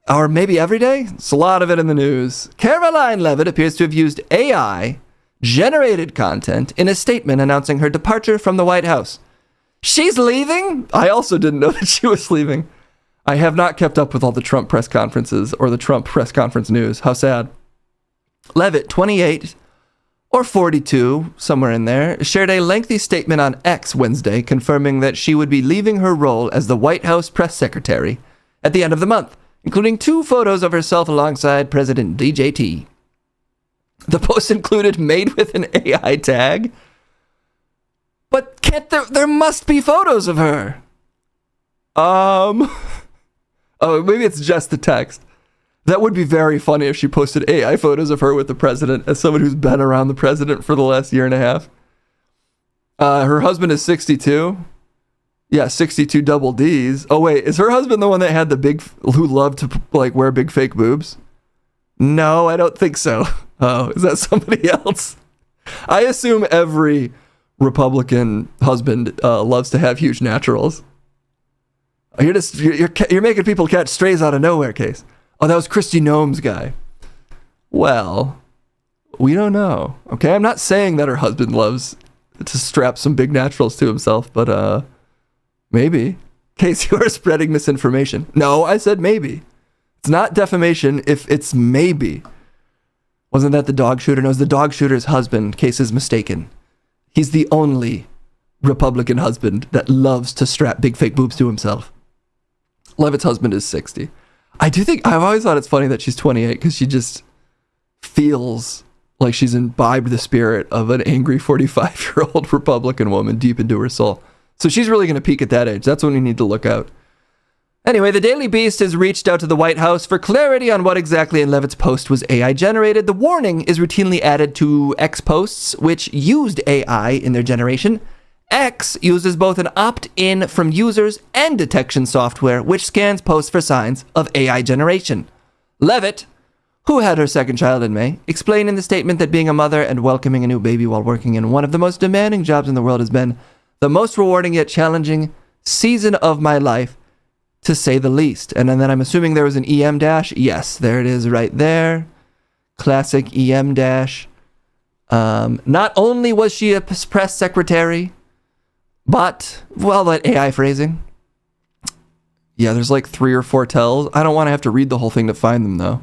Or maybe every day? It's a lot of it in the news. Caroline Levitt appears to have used AI-generated content in a statement announcing her departure from the White House. She's leaving? I also didn't know that she was leaving. I have not kept up with all the Trump press conferences or the Trump press conference news. How sad. Levitt, 28 or 42, somewhere in there, shared a lengthy statement on X Wednesday confirming that she would be leaving her role as the White House press secretary at the end of the month, including 2 photos of herself alongside President DJT. The post included made with an AI tag. But there must be photos of her. Oh, maybe it's just the text. That would be very funny if she posted AI photos of her with the president as someone who's been around the president for the last year and a half. Her husband is 62. Yeah, 62 double Ds. Oh, wait, is her husband the one that had who loved to like wear big fake boobs? No, I don't think so. Oh, is that somebody else? I assume every Republican husband loves to have huge naturals. You're making people catch strays out of nowhere, Case. Oh, that was Kristi Noem's guy. Well, we don't know. Okay, I'm not saying that her husband loves to strap some big naturals to himself, but maybe. Case, you are spreading misinformation. No, I said maybe. It's not defamation if it's maybe. Wasn't that the dog shooter? No, it was the dog shooter's husband. Case is mistaken. He's the only Republican husband that loves to strap big fake boobs to himself. Levitt's husband is 60. I've always thought it's funny that she's 28 because she just feels like she's imbibed the spirit of an angry 45-year-old Republican woman deep into her soul. So she's really going to peak at that age. That's when we need to look out. Anyway, the Daily Beast has reached out to the White House for clarity on what exactly in Levitt's post was AI generated. The warning is routinely added to X posts, which used AI in their generation. X uses both an opt-in from users and detection software, which scans posts for signs of AI generation. Levitt, who had her second child in May, explained in the statement that being a mother and welcoming a new baby while working in one of the most demanding jobs in the world has been the most rewarding yet challenging season of my life, to say the least. And then I'm assuming there was an EM dash. Yes, there it is right there. Classic EM dash. Not only was she a press secretary, but, well, that AI phrasing. Yeah, there's like 3 or 4 tells. I don't want to have to read the whole thing to find them, though.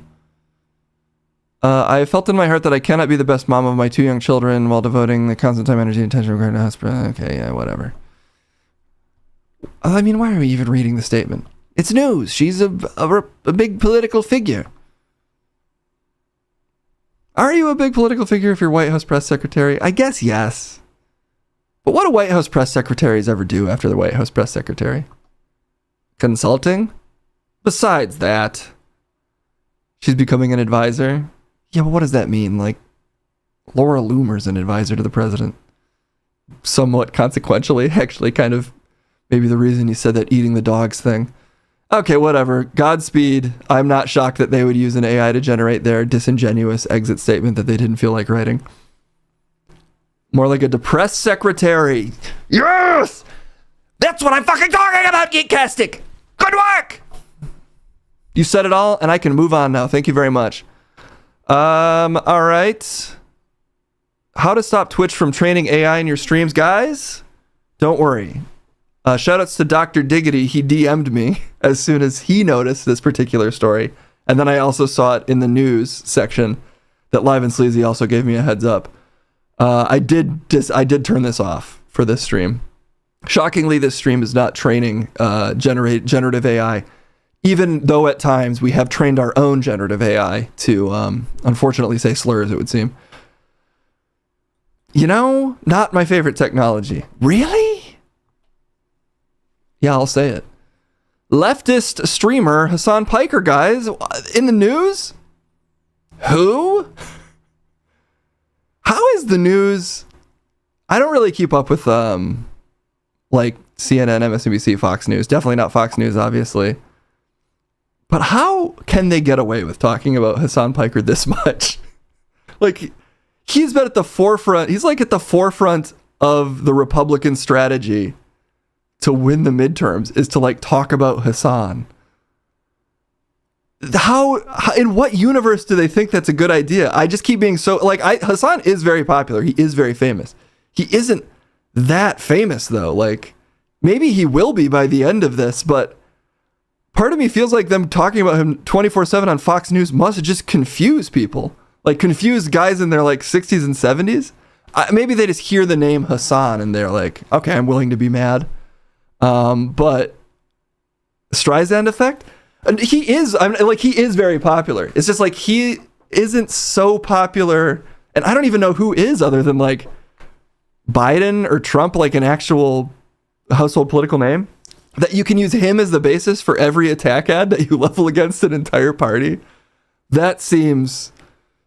I felt in my heart that I cannot be the best mom of my 2 young children while devoting the constant time, energy, and attention required to hospital. Okay, yeah, whatever. I mean, why are we even reading the statement? It's news. She's a big political figure. Are you a big political figure if you're White House press secretary? I guess yes. But what do White House press secretaries ever do after the White House press secretary? Consulting? Besides that, she's becoming an advisor. Yeah, but what does that mean? Like, Laura Loomer's an advisor to the president. Somewhat consequentially, actually, kind of maybe the reason you said that eating the dogs thing. Okay, whatever. Godspeed. I'm not shocked that they would use an AI to generate their disingenuous exit statement that they didn't feel like writing. More like a depressed secretary. Yes! That's what I'm fucking talking about, Geektastic! Good work! You said it all, and I can move on now. Thank you very much. All right. How to stop Twitch from training AI in your streams, guys? Don't worry. Shoutouts to Dr. Diggity. He DM'd me as soon as he noticed this particular story. And then I also saw it in the news section that Live and Sleazy also gave me a heads up. I did turn this off for this stream. Shockingly, this stream is not training generative AI, even though at times we have trained our own generative AI to, unfortunately, say slurs, it would seem. You know, not my favorite technology. Really? Yeah, I'll say it. Leftist streamer Hassan Piker, guys, in the news? Who? How is the news? I don't really keep up with like CNN, MSNBC, Fox News. Definitely not Fox News, obviously. But how can they get away with talking about Hassan Piker this much? Like, he's been at the forefront. He's like at the forefront of the Republican strategy to win the midterms is to like talk about Hassan. How in what universe do they think that's a good idea? I just keep being so like Hassan is very popular. He is very famous. He isn't that famous though. Like maybe he will be by the end of this, but part of me feels like them talking about him 24/7 on Fox News must just confuse people. Like confuse guys in their like 60s and 70s. Maybe they just hear the name Hassan and they're like, okay, I'm willing to be mad. But Streisand effect? And he is very popular. It's just like he isn't so popular, and I don't even know who is other than like Biden or Trump, like an actual household political name, that you can use him as the basis for every attack ad that you level against an entire party. that seems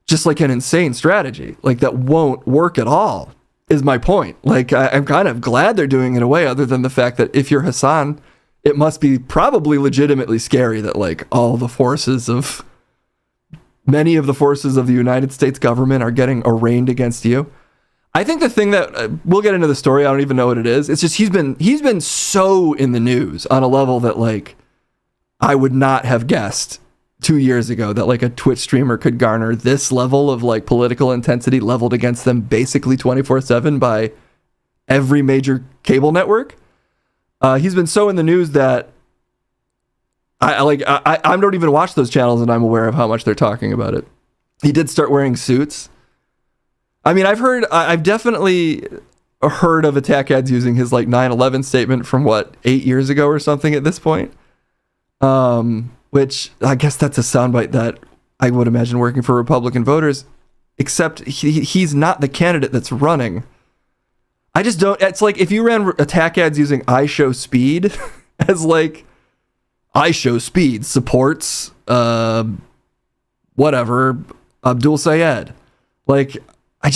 just like an insane strategy. Like, that won't work at all, is my point. Like, I'm kind of glad they're doing it away, other than the fact that if you're Hassan, it must be probably legitimately scary that, like, many of the forces of the United States government are getting arraigned against you. I think the thing that, we'll get into the story, I don't even know what it is. It's just he's been so in the news on a level that, like, I would not have guessed 2 years ago that, like, a Twitch streamer could garner this level of, like, political intensity leveled against them basically 24/7 by every major cable network. He's been so in the news that I don't even watch those channels, and I'm aware of how much they're talking about it. He did start wearing suits. I mean, I've definitely heard of attack ads using his, like, 9/11 statement from 8 years ago or something at this point. Which I guess that's a soundbite that I would imagine working for Republican voters, except he's not the candidate that's running. I just don't, it's like if you ran attack ads using I Show Speed as, like, I Show Speed supports, whatever, Abdul Sayed. Like, I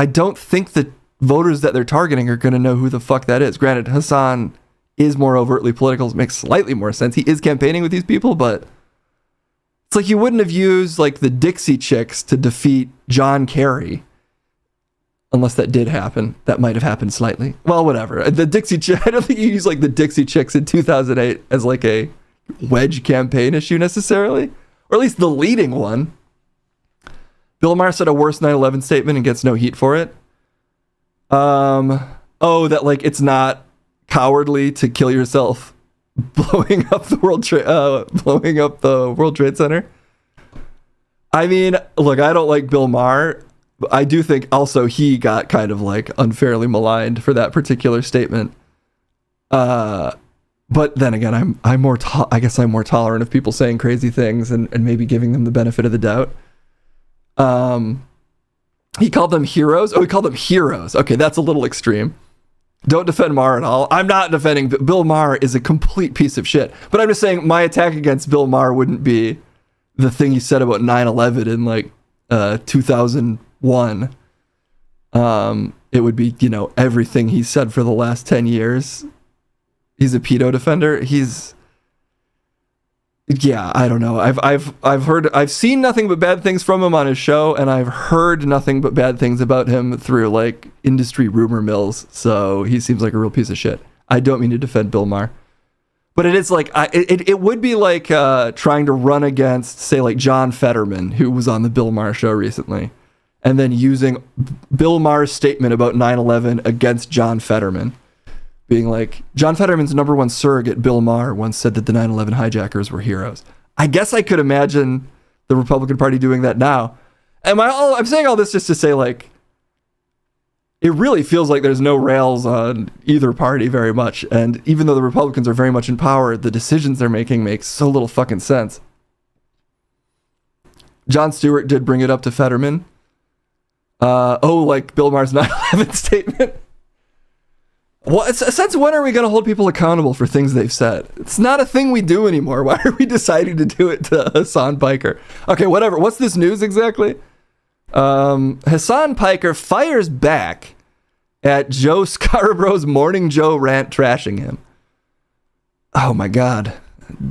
don't think the voters that they're targeting are going to know who the fuck that is. Granted, Hassan is more overtly political, makes slightly more sense. He is campaigning with these people, but it's like you wouldn't have used, like, the Dixie Chicks to defeat John Kerry. Unless that did happen. That might have happened slightly. Well, whatever. The Dixie Chicks, I don't think you used, like, the Dixie Chicks in 2008 as, like, a wedge campaign issue necessarily. Or at least the leading one. Bill Maher said a worse 9/11 statement and gets no heat for it. That, like, it's not cowardly to kill yourself blowing up the World Trade Center. I mean, look, I don't like Bill Maher. I do think also he got kind of, like, unfairly maligned for that particular statement. But then again, I guess I'm more tolerant of people saying crazy things and maybe giving them the benefit of the doubt. He called them heroes. Oh, he called them heroes. Okay, that's a little extreme. Don't defend Maher at all. I'm not defending Bill Maher is a complete piece of shit. But I'm just saying my attack against Bill Maher wouldn't be the thing he said about 9/11 in, like, 2001. It would be, everything he said for the last 10 years. He's a pedo defender. I don't know. I've seen nothing but bad things from him on his show, and I've heard nothing but bad things about him through, like, industry rumor mills. So he seems like a real piece of shit. I don't mean to defend Bill Maher, but it is like it would be like trying to run against, say, like, John Fetterman, who was on the Bill Maher show recently, and then using Bill Maher's statement about 9/11 against John Fetterman. Being like, John Fetterman's number one surrogate, Bill Maher, once said that the 9/11 hijackers were heroes. I guess I could imagine the Republican Party doing that now. I'm saying all this just to say, like, it really feels like there's no rails on either party very much. And even though the Republicans are very much in power, the decisions they're making make so little fucking sense. Jon Stewart did bring it up to Fetterman. Like Bill Maher's 9/11 statement. Well, since when are we going to hold people accountable for things they've said? It's not a thing we do anymore. Why are we deciding to do it to Hassan Piker? Okay, whatever. What's this news exactly? Hassan Piker fires back at Joe Scarborough's Morning Joe rant trashing him. Oh my God.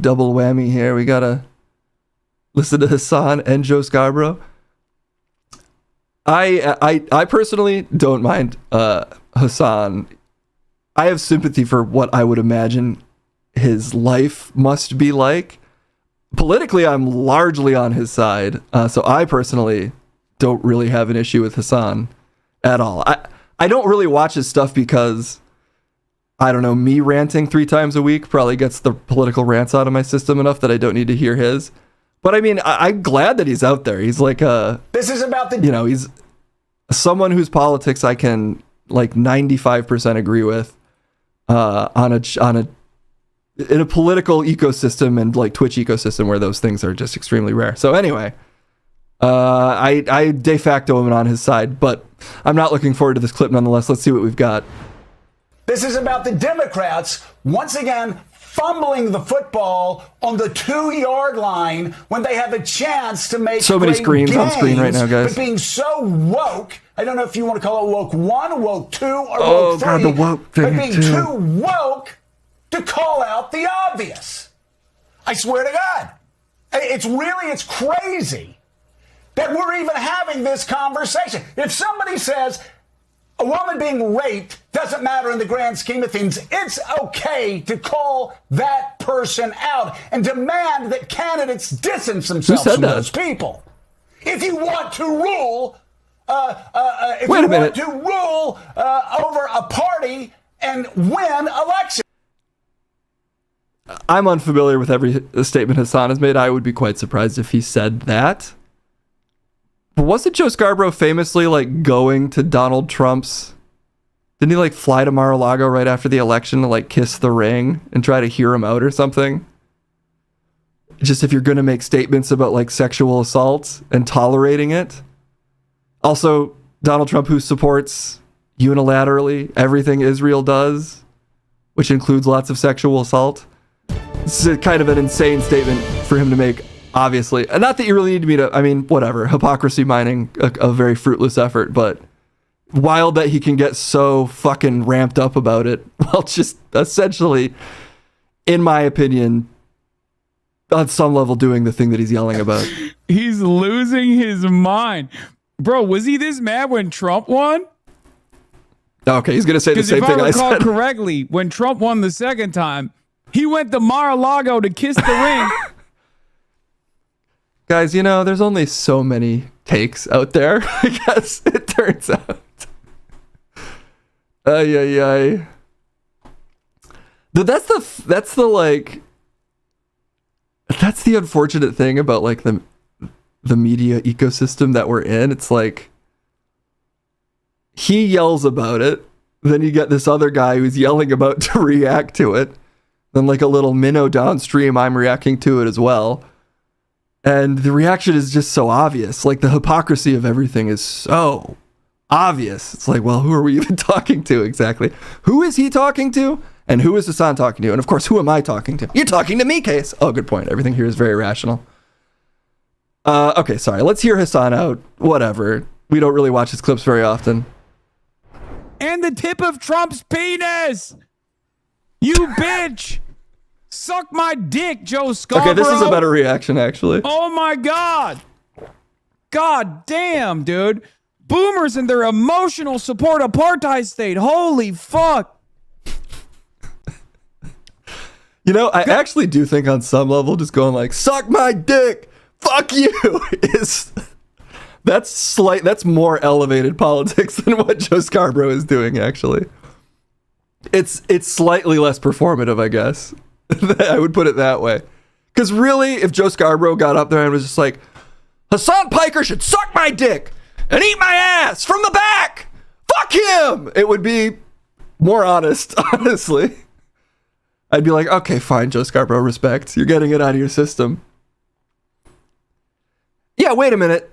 Double whammy here. We got to listen to Hassan and Joe Scarborough. I personally don't mind Hassan. I have sympathy for what I would imagine his life must be like. Politically, I'm largely on his side. So I personally don't really have an issue with Hassan at all. I don't really watch his stuff because, I don't know, me ranting 3 times a week probably gets the political rants out of my system enough that I don't need to hear his. But I mean, I'm glad that he's out there. He's like this is about the, he's someone whose politics I can like 95% agree with. In a political ecosystem and like Twitch ecosystem where those things are just extremely rare. So anyway, I de facto am on his side, but I'm not looking forward to this clip nonetheless. Let's see what we've got. This is about the Democrats once again fumbling the football on the 2-yard line when they have a chance to make So many great screens on screen right gains, now, guys. But being so woke, I don't know if you want to call it woke 1, woke 2, or Oh, woke 3, God, the woke thing, but being too. too woke to call out the obvious. I swear to God. It's crazy that we're even having this conversation. If somebody says a woman being raped doesn't matter in the grand scheme of things, it's okay to call that person out and demand that candidates distance themselves said from that? those people. If you want to rule, Wait a minute. over a party and win elections. I'm unfamiliar with every statement Hassan has made. I would be quite surprised if he said that. But wasn't Joe Scarborough famously like going to Donald Trump's? Didn't he like fly to Mar-a-Lago right after the election to like kiss the ring and try to hear him out or something? Just if you're going to make statements about like sexual assault and tolerating it. Also, Donald Trump, who supports unilaterally everything Israel does, which includes lots of sexual assault. This is kind of an insane statement for him to make, obviously. And not that you really need me to, I mean, whatever. Hypocrisy mining, a very fruitless effort, but wild that he can get so fucking ramped up about it while just essentially, in my opinion, on some level doing the thing that he's yelling about. He's losing his mind. Bro, was he this mad when Trump won? Okay, he's going to say the same thing I Because if I recall said. correctly, when Trump won the second time, he went to Mar-a-Lago to kiss the ring. Guys, you know, there's only so many takes out there, I guess it turns out. Ay. That's the unfortunate thing about like the media ecosystem that we're in. It's like he yells about it, then you get this other guy who's yelling about to react to it. Then like a little minnow downstream, I'm reacting to it as well. And the reaction is just so obvious. Like the hypocrisy of everything is so obvious. It's like, well, who are we even talking to exactly? Who is he talking to? And who is Hassan talking to? And of course, who am I talking to? You're talking to me, Case. Oh, good point. Everything here is very rational. Okay, sorry. Let's hear Hassan out. Whatever. We don't really watch his clips very often. And the tip of Trump's penis. You bitch. Suck my dick, Joe Scarborough. Okay, this is a better reaction, actually. Oh my God. God damn, dude. Boomers and their emotional support apartheid state. Holy fuck. You know, I actually do think on some level just going like, suck my dick, fuck you, that's more elevated politics than what Joe Scarborough is doing, actually. It's slightly less performative, I guess. I would put it that way. Because really, if Joe Scarborough got up there and was just like, Hassan Piker should suck my dick and eat my ass from the back, fuck him, it would be more honest, honestly. I'd be like, okay, fine, Joe Scarborough, respect. You're getting it out of your system. Yeah, wait a minute.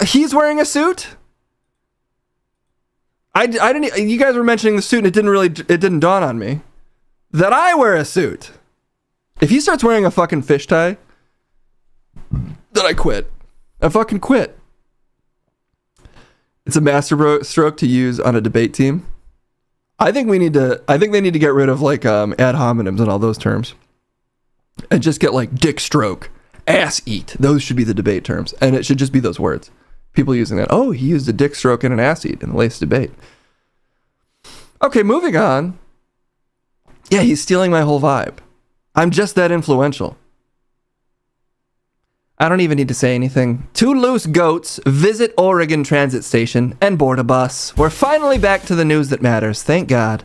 He's wearing a suit? I didn't. You guys were mentioning the suit, and it didn't dawn on me that I wear a suit. If he starts wearing a fucking fish tie, then I quit. I fucking quit. It's a master stroke to use on a debate team. I think they need to get rid of like ad hominems and all those terms, and just get like dick stroke, ass eat. Those should be the debate terms, and it should just be those words. People using that. Oh, he used a dick stroke and an ass eat in the latest debate. Okay, moving on. Yeah, he's stealing my whole vibe. I'm just that influential. I don't even need to say anything. Two loose goats visit Oregon Transit Station and board a bus. We're finally back to the news that matters. Thank God.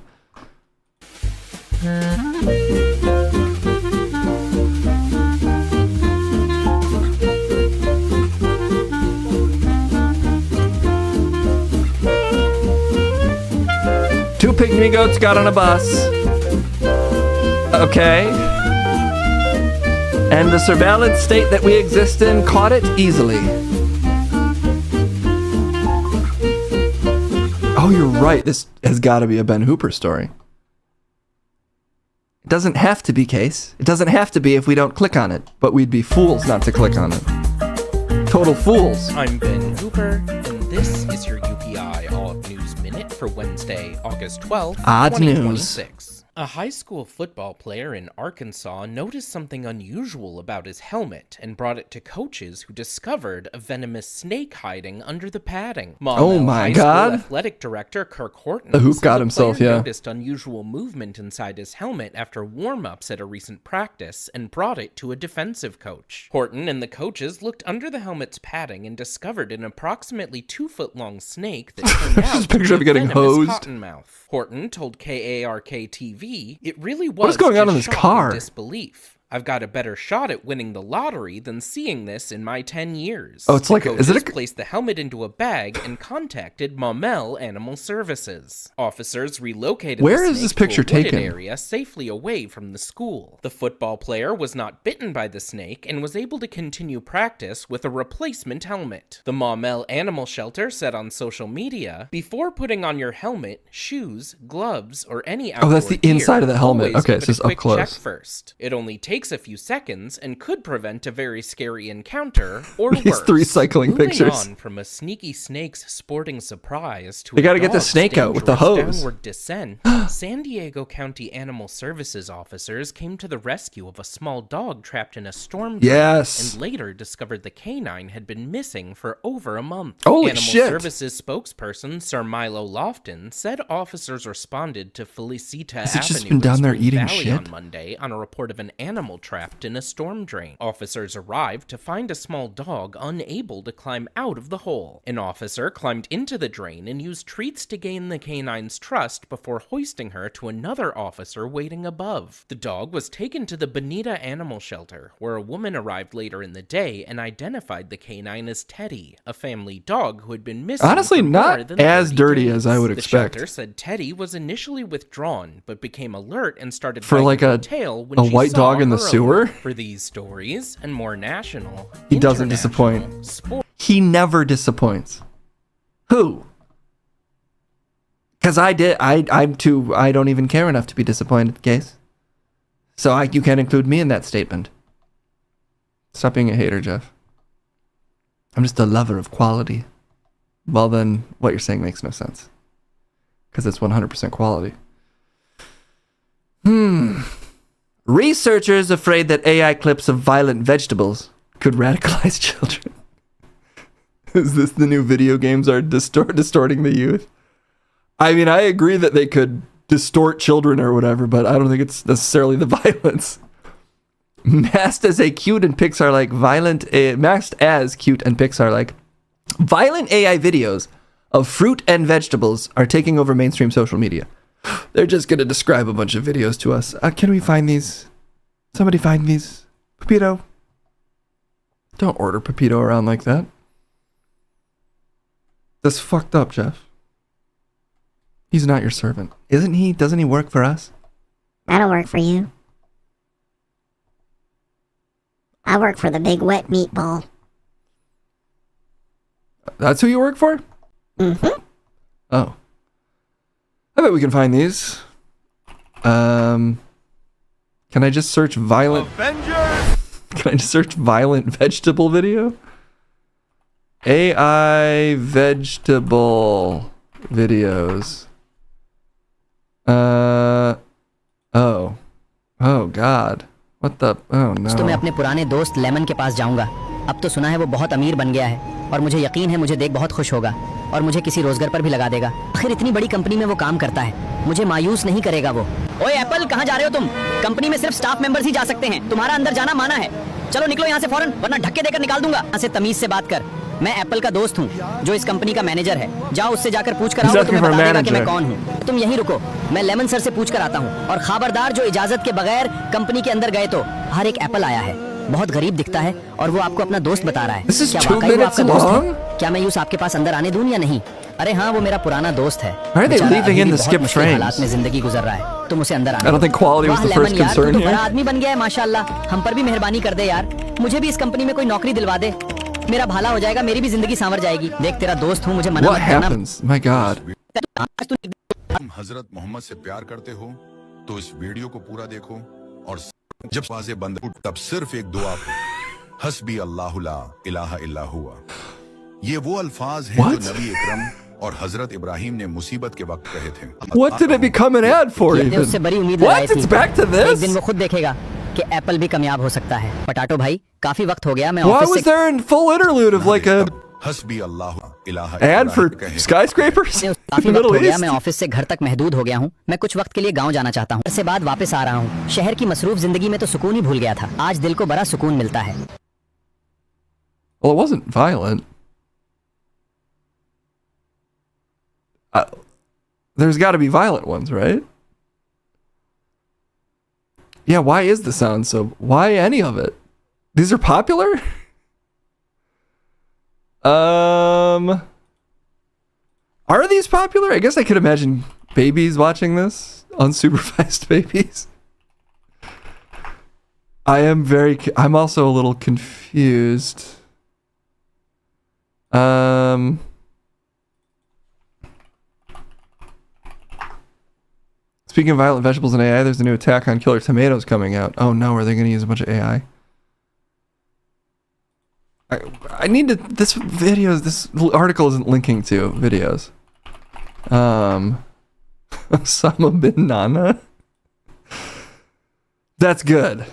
Two pygmy goats got on a bus. Okay. And the surveillance state that we exist in caught it easily. Oh, you're right. This has got to be a Ben Hooper story. It doesn't have to be, Case. It doesn't have to be if we don't click on it, but we'd be fools not to click on it. Total fools. I'm Ben Hooper, and this is your UPI Odd News Minute for Wednesday, August 12th, Odd 2026. A high school football player in Arkansas noticed something unusual about his helmet and brought it to coaches who discovered a venomous snake hiding under the padding. Oh my High God. School athletic director Kirk Horton The hoop said got the himself, player yeah. noticed unusual movement inside his helmet after warm-ups at a recent practice and brought it to a defensive coach. Horton and the coaches looked under the helmet's padding and discovered an approximately 2-foot-long snake that turned out Just picture of to be getting venomous hosed. cottonmouth. Horton told KARK-TV, "It really was What is going on in just this shock car? and disbelief. I've got a better shot at winning the lottery than seeing this in my 10 years. Oh, it's The like- is it a- coaches placed the helmet into a bag and contacted Maumelle Animal Services. Officers relocated Where the is this snake to a picture wooded taken? area safely away from the school. The football player was not bitten by the snake and was able to continue practice with a replacement helmet. The Maumelle Animal Shelter said on social media, "Before putting on your helmet, shoes, gloves, or any outdoor Oh, that's the gear, inside of the helmet. always Okay, give so it it's a up quick close. check first. It only takes a few seconds and could prevent a very scary encounter or These worse." three cycling Moving pictures. on from a sneaky snake's sporting surprise to They a gotta get the dog's snake out with the dangerous hose. downward descent, San Diego County Animal Services officers came to the rescue of a small dog trapped in a storm drain Yes. and later discovered the canine had been missing for over a month. Holy Animal shit. Services spokesperson Sir Milo Lofton said officers responded to Felicita Has it Avenue just been down in there Spring eating Valley shit? on Monday on a report of an animal trapped in a storm drain. Officers arrived to find a small dog unable to climb out of the hole. An officer climbed into the drain and used treats to gain the canine's trust before hoisting her to another officer waiting above. The dog was taken to the Bonita Animal Shelter, where a woman arrived later in the day and identified the canine as Teddy, a family dog who had been missing Honestly, for more not than as 30 dirty days. as I would The expect. shelter said Teddy was initially withdrawn, but became alert and started For wagging like her a- tail when a she white saw dog in the her owner. sewer? For these stories and more national, He doesn't international, disappoint. sport, He never disappoints. Who? Because I don't even care enough to be disappointed, Case. So you can't include me in that statement. Stop being a hater, Jeff. I'm just a lover of quality. Well then, what you're saying makes no sense. Because it's 100% quality. Researchers afraid that AI clips of violent vegetables could radicalize children. Is this the new video games are distorting the youth? I mean, I agree that they could distort children or whatever, but I don't think it's necessarily the violence. Masked as cute and Pixar-like violent AI videos of fruit and vegetables are taking over mainstream social media. They're just going to describe a bunch of videos to us. Can we find these? Somebody find these. Pepito. Don't order Pepito around like that. That's fucked up, Jeff. He's not your servant. Isn't he? Doesn't he work for us? I don't work for you. I work for the big wet meatball. That's who you work for? Mm-hmm. Oh. I bet we can find these. Can I just search violent... Avengers! Can I just search violent vegetable video? AI vegetable videos. Oh God. What the... Oh तो मैं no. अपने पुराने दोस्त lemon के पास जाऊंगा। अब तो सुना है वो बहुत अमीर बन गया है और मुझे यकीन है मुझे देख बहुत खुश होगा और मुझे किसी रोजगार पर भी लगा देगा। आखिर इतनी बड़ी कंपनी में वो काम करता है, मुझे मायूस नहीं करेगा वो। ओए एप्पल, कहाँ जा रहे हो तुम? कंपनी में सिर्फ स्टाफ मेंबर्स ही जा सकते हैं, तुम्हारा अंदर जाना माना है। चलो निकलो यहाँ से फौरन, वरना धक्के देकर निकाल दूंगा। यहाँ से तमीज से बात कर। मैं एप्पल का दोस्त हूँ जो इस कंपनी का मैनेजर है। जाओ उससे जाकर पूछ कर आओ, वो तुम्हें बता देगा कि मैं कौन हूँ। तुम यहीं रुको, मैं लेमन सर से पूछ कर आता हूँ। और खबरदार, जो इजाजत के बगैर कंपनी के अंदर गए तो। हर एक एप्पल आया है, बहुत गरीब दिखता है और वो आपको अपना दोस्त बता रहा है। This is क्या 2 वाकई वो minutes आपका दोस्त long? है? क्या मैं यूस आपके पास अंदर आने दूं या नहीं? अरे हाँ, वो मेरा पुराना दोस्त है। Why are they बेचारा leaving अभी in भी the बहुत skip मुश्किल frames? हालात में जिंदगी गुजर रहा है। तुम उसे अंदर आने I don't think quality was वाह the first लेमन यार, तू concern तो here. बड़ा आदमी बन गया है माशाल्लाह। हम पर भी मेहरबानी कर दे यार, मुझे भी इस कंपनी में कोई नौकरी दिलवा दे। मेरा भला हो जाएगा, मेरी भी जिंदगी सांवर जाएगी। देख तेरा दोस्त हूँ, मुझे मना What मत करना। happens? My God. तुम हजरत मोहम्मद से प्यार करते हो तो इस वीडियो को पूरा देखो और जब आवाजें बंद हो तब सिर्फ एक दुआ हस्बी अल्लाहु ला इलाहा इल्ला हुआ। ये वो अल्फाज हैं जो नबी इकरम और हजरत इब्राहिम ने मुसीबत के वक्त कहे थे। What did it become an ad for even? उससे बड़ी उम्मीद लगाई थी। एक दिन वो खुद देखेगा कि एप्पल भी कामयाब हो सकता है। पटाटो भाई, काफी वक्त हो गया मैं Why office was there a full interlude of like a हस्बी अल्लाहु इलाहा ad for skyscrapers in काफी the वक्त Middle हो गया East? मैं ऑफिस से घर तक महदूद हो गया हूँ। मैं कुछ वक्त के लिए गांव जाना चाहता हूँ। इसके बाद वापस आ रहा हूँ। शहर की मसरूफ जिंदगी में तो सुकून ही भूल गया था। आज दिल को बड़ा सुकून मिलता है। Well, it wasn't violent. There's got to be violent ones, right? Yeah, why is the sound so... Why any of it? These are popular? Are these popular? I guess I could imagine babies watching this. Unsupervised babies. I'm also a little confused. Speaking of violent vegetables and AI, there's a new attack on killer tomatoes coming out. Oh no, are they going to use a bunch of AI? I need to... This article isn't linking to videos. Osama bin Nana? That's good.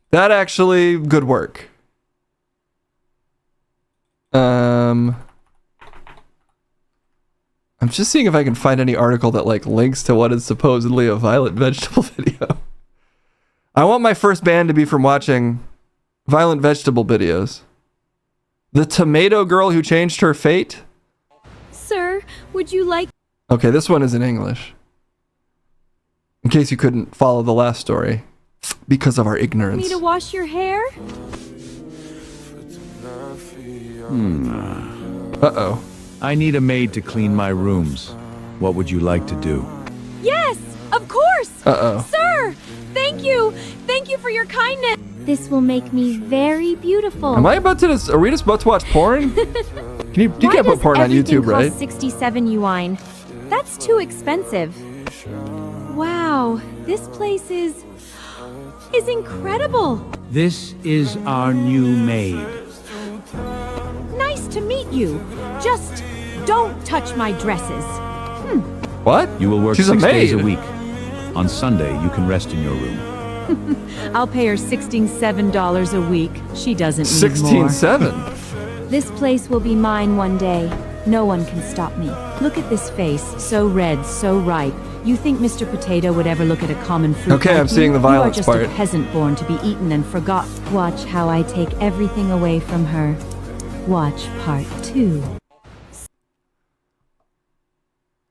That actually, good work. I'm just seeing if I can find any article that like links to what is supposedly a violent vegetable video. I want my first ban to be from watching violent vegetable videos. The tomato girl who changed her fate? Sir, would you like... Okay, this one is in English. In case you couldn't follow the last story. Because of our ignorance. me to wash your hair? Uh-oh. I need a maid to clean my rooms. What would you like to do? Yes, of course! Uh-oh. Sir, thank you! Thank you for your kindness! This will make me very beautiful. Am I about to... Are we just about to watch porn? You can't put porn on YouTube, right? 67 yuan. That's too expensive. Wow, this place is incredible. This is our new maid. Nice to meet you. Just don't touch my dresses. What? You will work She's 6 a days a maid. week. On Sunday, you can rest in your room. I'll pay her $67 a week. She doesn't need more. 16.7. This place will be mine one day. No one can stop me. Look at this face, so red, so ripe. You think Mr. Potato would ever look at a common fruit? Okay, like I'm seeing the you? violence You are just part. a peasant born to be eaten and forgot. Watch how I take everything away from her. Watch part 2.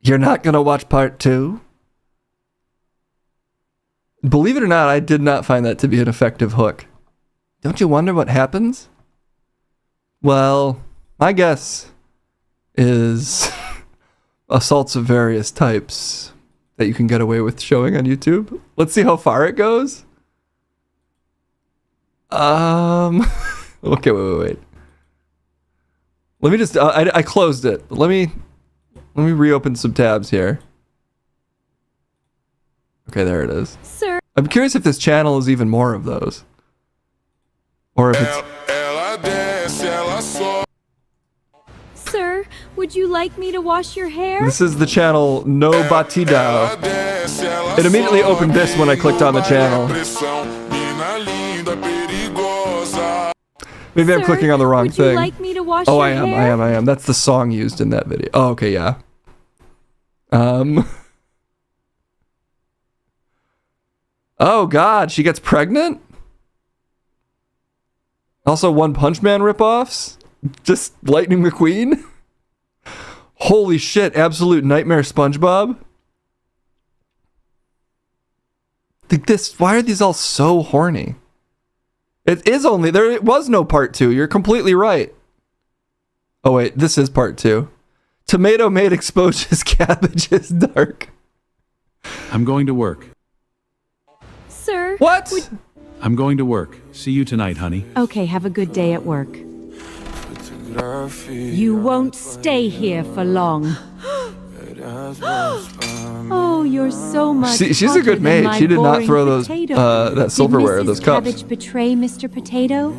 You're not gonna watch part 2? Believe it or not, I did not find that to be an effective hook. Don't you wonder what happens? Well, my guess is assaults of various types that you can get away with showing on YouTube. Let's see how far it goes. Okay, wait. Let me just, I closed it. Let me reopen some tabs here. Okay, there it is. Sir. I'm curious if this channel is even more of those. Or if it's... Sir, would you like me to wash your hair? This is the channel No Batidao. It immediately opened this when I clicked on the channel. Maybe I'm clicking on the wrong would you thing. like me to wash Oh, your I am. That's the song used in that video. Oh, okay, yeah. Oh, God, she gets pregnant? Also, One Punch Man ripoffs? Just Lightning McQueen? Holy shit, Absolute Nightmare SpongeBob? Why are these all so horny? It is only, there was no part 2, you're completely right. Oh wait, this is part 2. Tomato maid exposes cabbages dark. I'm going to work. Sir. What? I'm going to work. See you tonight, honey. Okay, have a good day at work. You won't stay here for long. Oh, you're so much. She's a good hotter than maid. my She did not boring throw those potato. that silverware, Did those Mrs. cups. Cabbage betray Mr. Potato?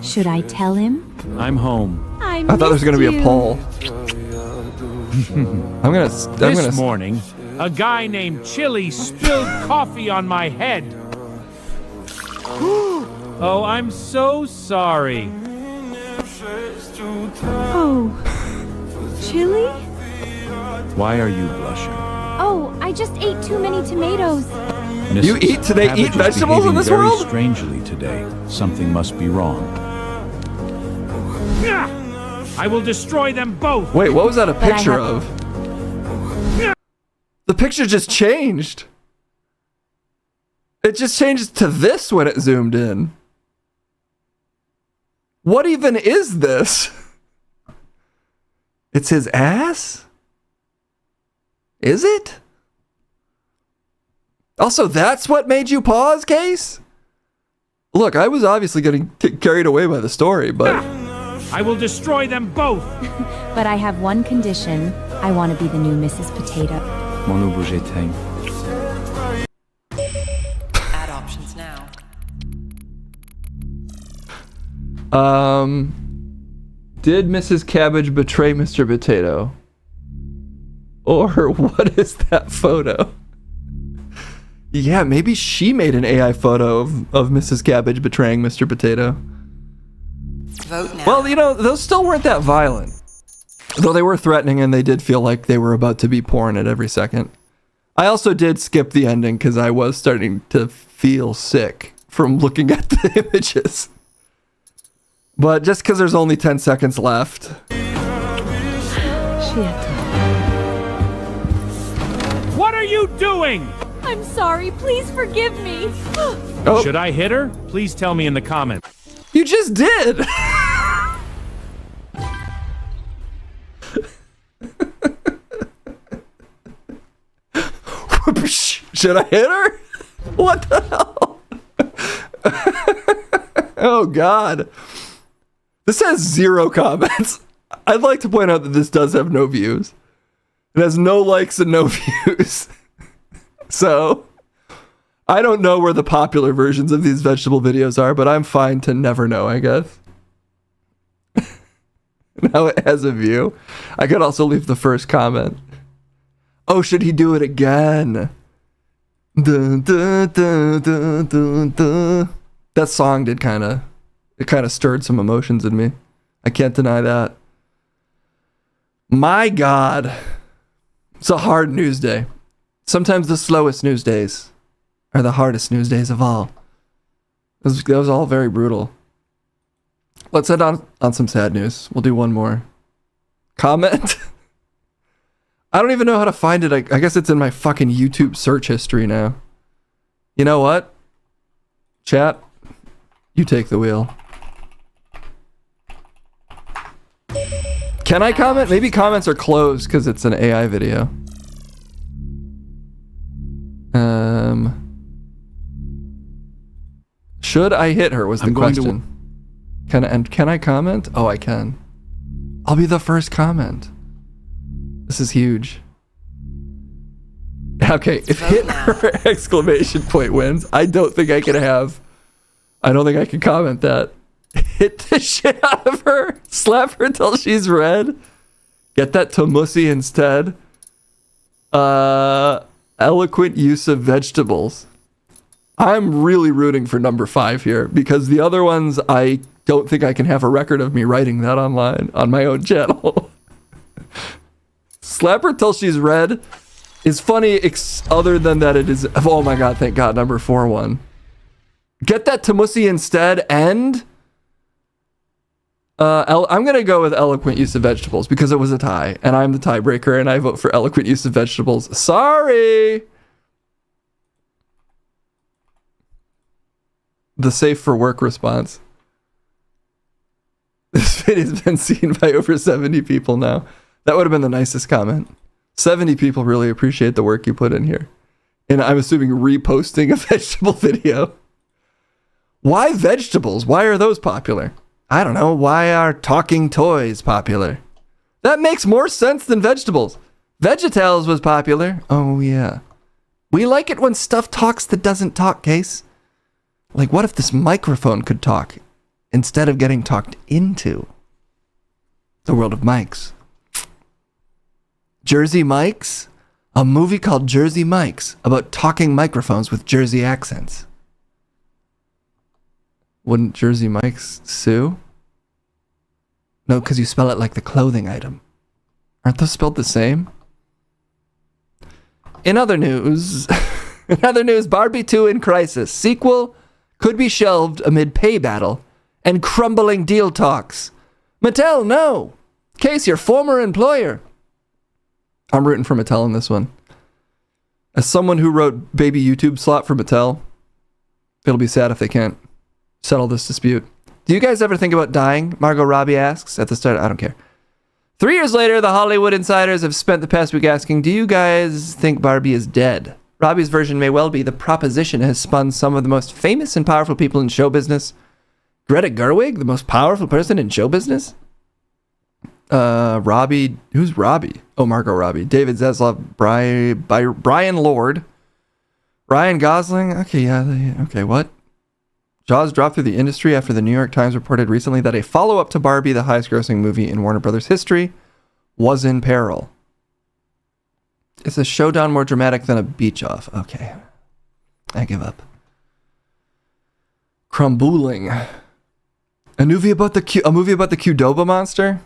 Should I tell him? I'm home. I thought there was going to be a poll. This morning, a guy named Chili spilled coffee on my head. Oh, I'm so sorry. Oh, Chili? Why are you blushing? Oh, I just ate too many tomatoes. You eat today? Cabbage Eat is vegetables in behaving this very world? strangely today. Something must be wrong. I will destroy them both. Wait, what was that a But I picture have- of? The picture just changed. It just changed to this when it zoomed in. What even is this? It's his ass? Is it? Also, that's what made you pause, Case? Look, I was obviously getting carried away by the story, but... I will destroy them both. But I have one condition. I want to be the new Mrs. Potato. Mon objet thing. Add options now. Did Mrs. Cabbage betray Mr. Potato? Or what is that photo? Yeah, maybe she made an AI photo of Mrs. Cabbage betraying Mr. Potato. Vote now. Well, you know, those still weren't that violent. Though they were threatening and they did feel like they were about to be porn at every second. I also did skip the ending because I was starting to feel sick from looking at the images. But just because there's only 10 seconds left. What are you doing? I'm sorry. Please forgive me. Oh. Should I hit her? Please tell me in the comments. You just did! Should I hit her? What the hell? Oh god. This has 0 comments. I'd like to point out that this does have no views. It has no likes and no views. So, I don't know where the popular versions of these vegetable videos are, but I'm fine to never know, I guess. Now it has a view. I could also leave the first comment. Oh, should he do it again? Dun, dun, dun, dun, dun, dun. That song did kind of stirred some emotions in me. I can't deny that. My God. It's a hard news day. Sometimes the slowest news days are the hardest news days of all. That was all very brutal. Let's head on some sad news. We'll do one more. Comment? I don't even know how to find it. I guess it's in my fucking YouTube search history now. You know what? Chat, you take the wheel. Can I comment? Maybe comments are closed because it's an AI video. Should I hit her was the question. Can I comment? Oh, I can. I'll be the first comment. This is huge. Okay, if hit her exclamation point wins, I don't think I can comment that. Hit the shit out of her. Slap her till she's red. Get that to Mussy instead. Eloquent use of vegetables. I'm really rooting for number 5 here because the other ones, I don't think I can have a record of me writing that online on my own channel. Slap her till she's red is funny, other than that it is... Oh my god, thank god, number 4 won. Get that to Mussy instead, and... I'm gonna go with eloquent use of vegetables because it was a tie, and I'm the tiebreaker, and I vote for eloquent use of vegetables. Sorry! The safe for work response. This video has been seen by over 70 people now. That would have been the nicest comment. 70 people really appreciate the work you put in here. And I'm assuming reposting a vegetable video. Why vegetables? Why are those popular? I don't know. Why are talking toys popular? That makes more sense than vegetables. VeggieTales was popular. Oh, yeah. We like it when stuff talks that doesn't talk, Case. Like, what if this microphone could talk instead of getting talked into? The world of mics. Jersey Mike's? A movie called Jersey Mike's about talking microphones with Jersey accents. Wouldn't Jersey Mike's sue? No, because you spell it like the clothing item. Aren't those spelled the same? In other news, Barbie 2 in crisis. Sequel could be shelved amid pay battle and crumbling deal talks. Mattel, no. Case, your former employer. I'm rooting for Mattel in this one. As someone who wrote Baby YouTube slot for Mattel, it'll be sad if they can't settle this dispute. Do you guys ever think about dying? Margot Robbie asks at the start. I don't care. 3 years later, the Hollywood insiders have spent the past week asking, do you guys think Barbie is dead? Robbie's version may well be. The proposition has spun some of the most famous and powerful people in show business. Greta Gerwig, the most powerful person in show business? Robbie, who's Robbie? Oh, Margot Robbie. David Zaslav, Brian Lord, Ryan Gosling. Okay, yeah, okay, what? Jaws dropped through the industry after the New York Times reported recently that a follow-up to Barbie, the highest-grossing movie in Warner Brothers history, was in peril. Is a showdown more dramatic than a beach-off? Okay. I give up. Crumbooling. A movie about the Qdoba monster?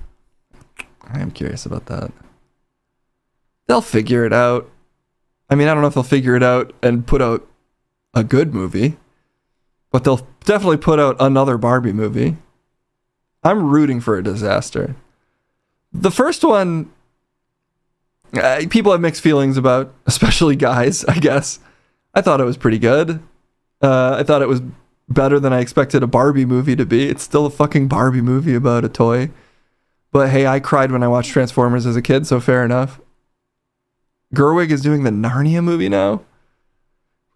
I am curious about that. They'll figure it out. I mean, I don't know if they'll figure it out and put out a good movie, but they'll definitely put out another Barbie movie. I'm rooting for a disaster. The first one, people have mixed feelings about, especially guys, I guess. I thought it was pretty good. I thought it was better than I expected a Barbie movie to be. It's still a fucking Barbie movie about a toy. But hey, I cried when I watched Transformers as a kid, so fair enough. Gerwig is doing the Narnia movie now.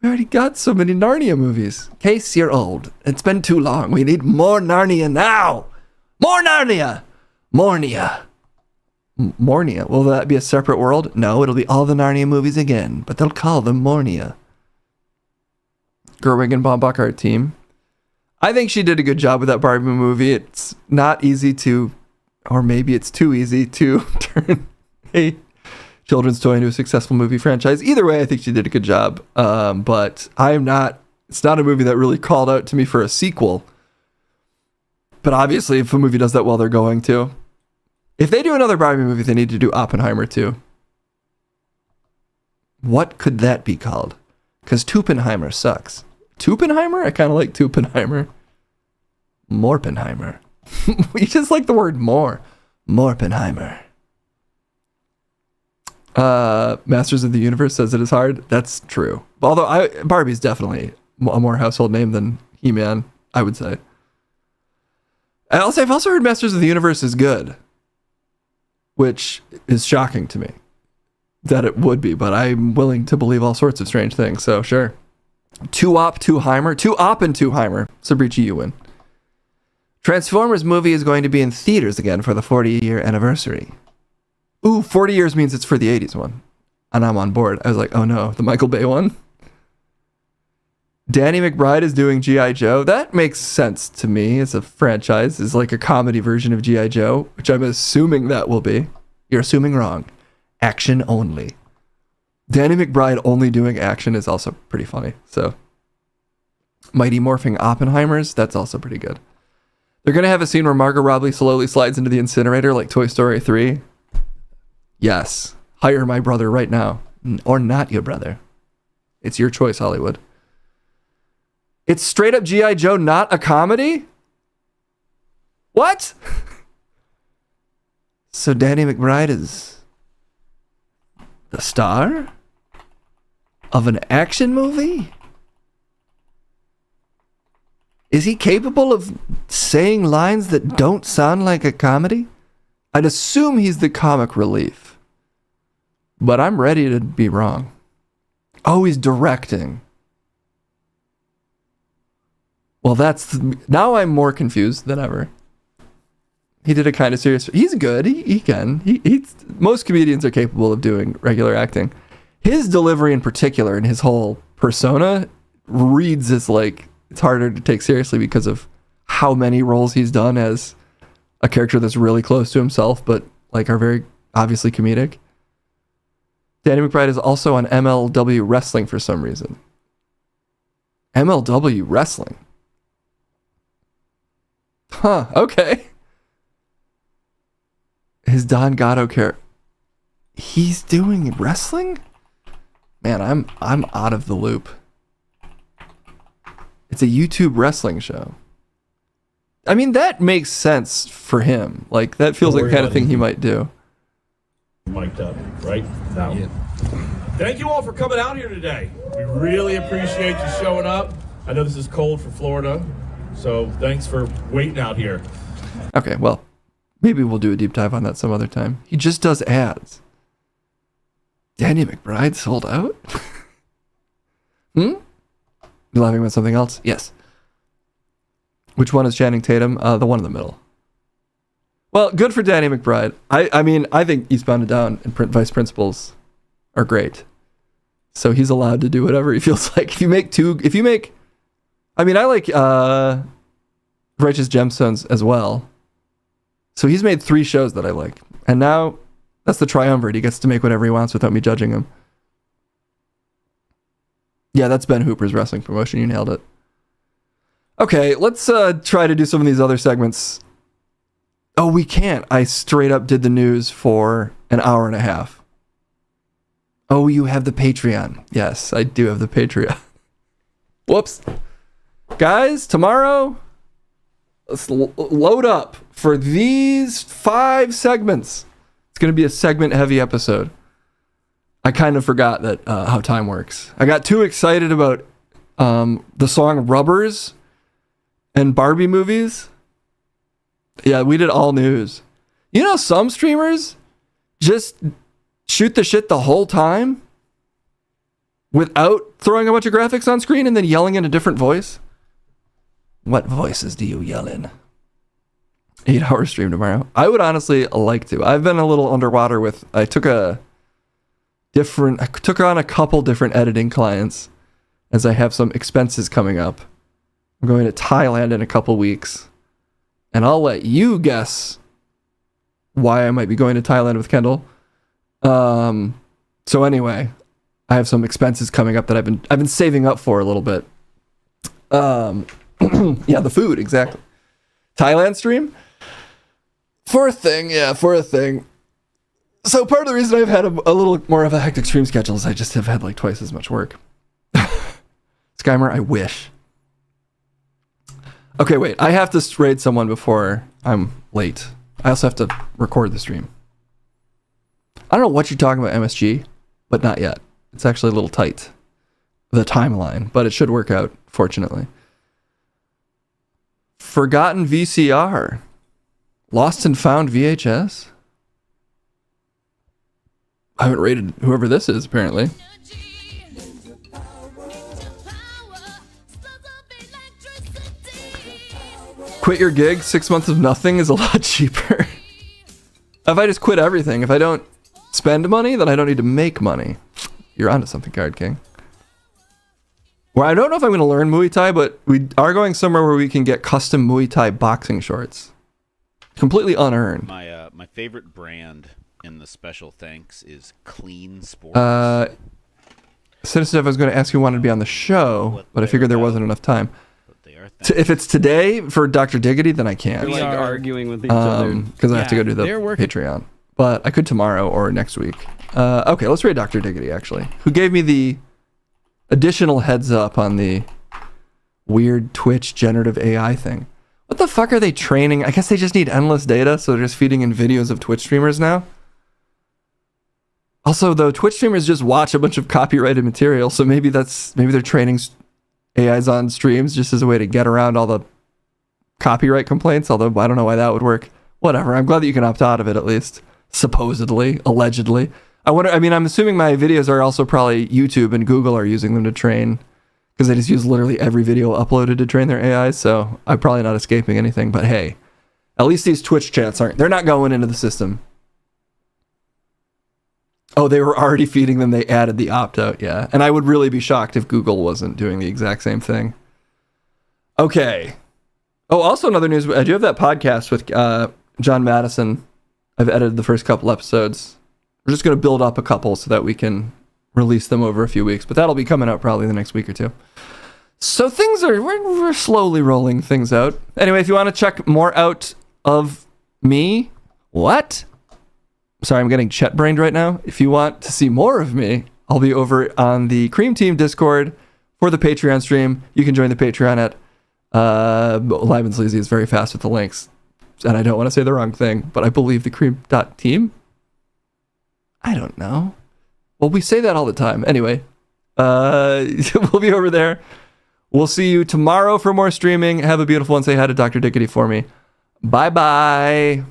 We already got so many Narnia movies. Case, you're old. It's been too long. We need more Narnia now. More Narnia. Mornia. Mornia. Will that be a separate world? No, it'll be all the Narnia movies again, but they'll call them Mornia. Gerwig and Bob Buckart team. I think she did a good job with that Barbie movie. It's not easy to, or maybe it's too easy to turn a children's toy into a successful movie franchise. Either way, I think she did a good job. But it's not a movie that really called out to me for a sequel. But obviously, if a movie does that well, they're going to. If they do another Barbie movie, they need to do Oppenheimer too. What could that be called? Because Tupenheimer sucks. Tupenheimer? I kind of like Tupenheimer. Morpenheimer. You just like the word more. Morpenheimer. Masters of the Universe says it is hard. That's true. Although Barbie's definitely a more household name than He-Man, I would say. I've also heard Masters of the Universe is good, which is shocking to me that it would be, but I'm willing to believe all sorts of strange things, so sure. Two-Op, Two-Heimer. Two-Op and Two-Heimer. Sabrici, you win. Transformers movie is going to be in theaters again for the 40-year anniversary. Ooh, 40 years means it's for the 80s one. And I'm on board. I was like, oh no, the Michael Bay one? Danny McBride is doing G.I. Joe. That makes sense to me as a franchise. It's like a comedy version of G.I. Joe, which I'm assuming that will be. You're assuming wrong. Action only. Danny McBride only doing action is also pretty funny. So, Mighty Morphing Oppenheimers, that's also pretty good. They're going to have a scene where Margot Robbie slowly slides into the incinerator like Toy Story 3. Yes. Hire my brother right now. Or not your brother. It's your choice, Hollywood. It's straight up G.I. Joe, not a comedy? What? So Danny McBride is the star of an action movie? Is he capable of saying lines that don't sound like a comedy? I'd assume he's the comic relief. But I'm ready to be wrong. Oh, he's directing. Well, now I'm more confused than ever. He did a kind of serious. He's good. He can. Most comedians are capable of doing regular acting. His delivery in particular and his whole persona reads as like it's harder to take seriously because of how many roles he's done as a character that's really close to himself, but like are very obviously comedic. Danny McBride is also on MLW Wrestling for some reason. MLW Wrestling. Huh, okay. His Don Gatto character. He's doing wrestling? Man, I'm out of the loop. It's a YouTube wrestling show. I mean, that makes sense for him. Like, that feels like the kind of thing he might do. Mic'd up, right? Now. Yeah. Thank you all for coming out here today. We really appreciate you showing up. I know this is cold for Florida, so thanks for waiting out here. Okay, well, maybe we'll do a deep dive on that some other time. He just does ads. Danny McBride sold out? You laughing about something else? Yes. Which one is Channing Tatum? The one in the middle. Well, good for Danny McBride. I mean, I think Eastbound and Down and Vice Principals are great. So he's allowed to do whatever he feels like. I mean, I like Righteous Gemstones as well. So he's made 3 shows that I like. And now that's the triumvirate. He gets to make whatever he wants without me judging him. Yeah, that's Ben Hooper's wrestling promotion. You nailed it. Okay, let's try to do some of these other segments. Oh, we can't. I straight up did the news for an hour and a half. Oh, you have the Patreon. Yes, I do have the Patreon. Whoops. Guys, tomorrow, let's load up for these 5 segments. It's going to be a segment-heavy episode. I kind of forgot that how time works. I got too excited about the song Rubbers and Barbie movies. Yeah, we did all news. You know, some streamers just shoot the shit the whole time without throwing a bunch of graphics on screen and then yelling in a different voice. What voices do you yell in? 8-hour stream tomorrow. I would honestly like to. I've been a little underwater with, I took on a couple different editing clients as I have some expenses coming up. I'm going to Thailand in a couple weeks. And I'll let you guess why I might be going to Thailand with Kendall. So anyway, I have some expenses coming up that I've been saving up for a little bit. Yeah, the food, exactly. Thailand stream? For a thing. So part of the reason I've had a little more of a hectic stream schedule is I just have had like twice as much work. Skymer, I wish. Okay, wait. I have to raid someone before I'm late. I also have to record the stream. I don't know what you're talking about, MSG, but not yet. It's actually a little tight, the timeline, but it should work out, fortunately. Forgotten VCR. Lost and found VHS. I haven't rated whoever this is, apparently. Quit your gig, 6 months of nothing is a lot cheaper. If I just quit everything, if I don't spend money, then I don't need to make money. You're onto something, Card King. Well, I don't know if I'm going to learn Muay Thai, but we are going somewhere where we can get custom Muay Thai boxing shorts. Completely unearned. My favorite brand in the special thanks is Clean Sports. Citizen, I was going to ask you who wanted to be on the show, but I figured there wasn't enough time. If it's today for Dr. Diggity, then I can't. We are arguing with each other. Because I have to go do the Patreon. But I could tomorrow or next week. Okay, let's rate Dr. Diggity, actually. Who gave me the additional heads up on the weird Twitch generative AI thing. What the fuck are they training? I guess they just need endless data, so they're just feeding in videos of Twitch streamers now. Also, though, Twitch streamers just watch a bunch of copyrighted material, so maybe they're training AIs on streams just as a way to get around all the copyright complaints, although I don't know why that would work. Whatever, I'm glad that you can opt out of it at least. Supposedly, allegedly. I'm assuming my videos are also probably YouTube and Google are using them to train, because they just use literally every video uploaded to train their AIs, so I'm probably not escaping anything, but hey, At least these Twitch chats aren't. They're not going into the system. Oh, they were already feeding them. They added the opt-out, yeah. And I would really be shocked if Google wasn't doing the exact same thing. Okay. Oh, also another news. I do have that podcast with John Madison. I've edited the first couple episodes. We're just going to build up a couple so that we can release them over a few weeks. But that'll be coming out probably the next week or two. So we're slowly rolling things out. Anyway, if you want to check more out of me, what? Sorry, I'm getting chet-brained right now. If you want to see more of me, I'll be over on the Cream Team Discord for the Patreon stream. You can join the Patreon at Live and Sleazy is very fast with the links. And I don't want to say the wrong thing, but I believe the Cream.team? I don't know. Well, we say that all the time. Anyway, we'll be over there. We'll see you tomorrow for more streaming. Have a beautiful one. Say hi to Dr. Dickety for me. Bye-bye.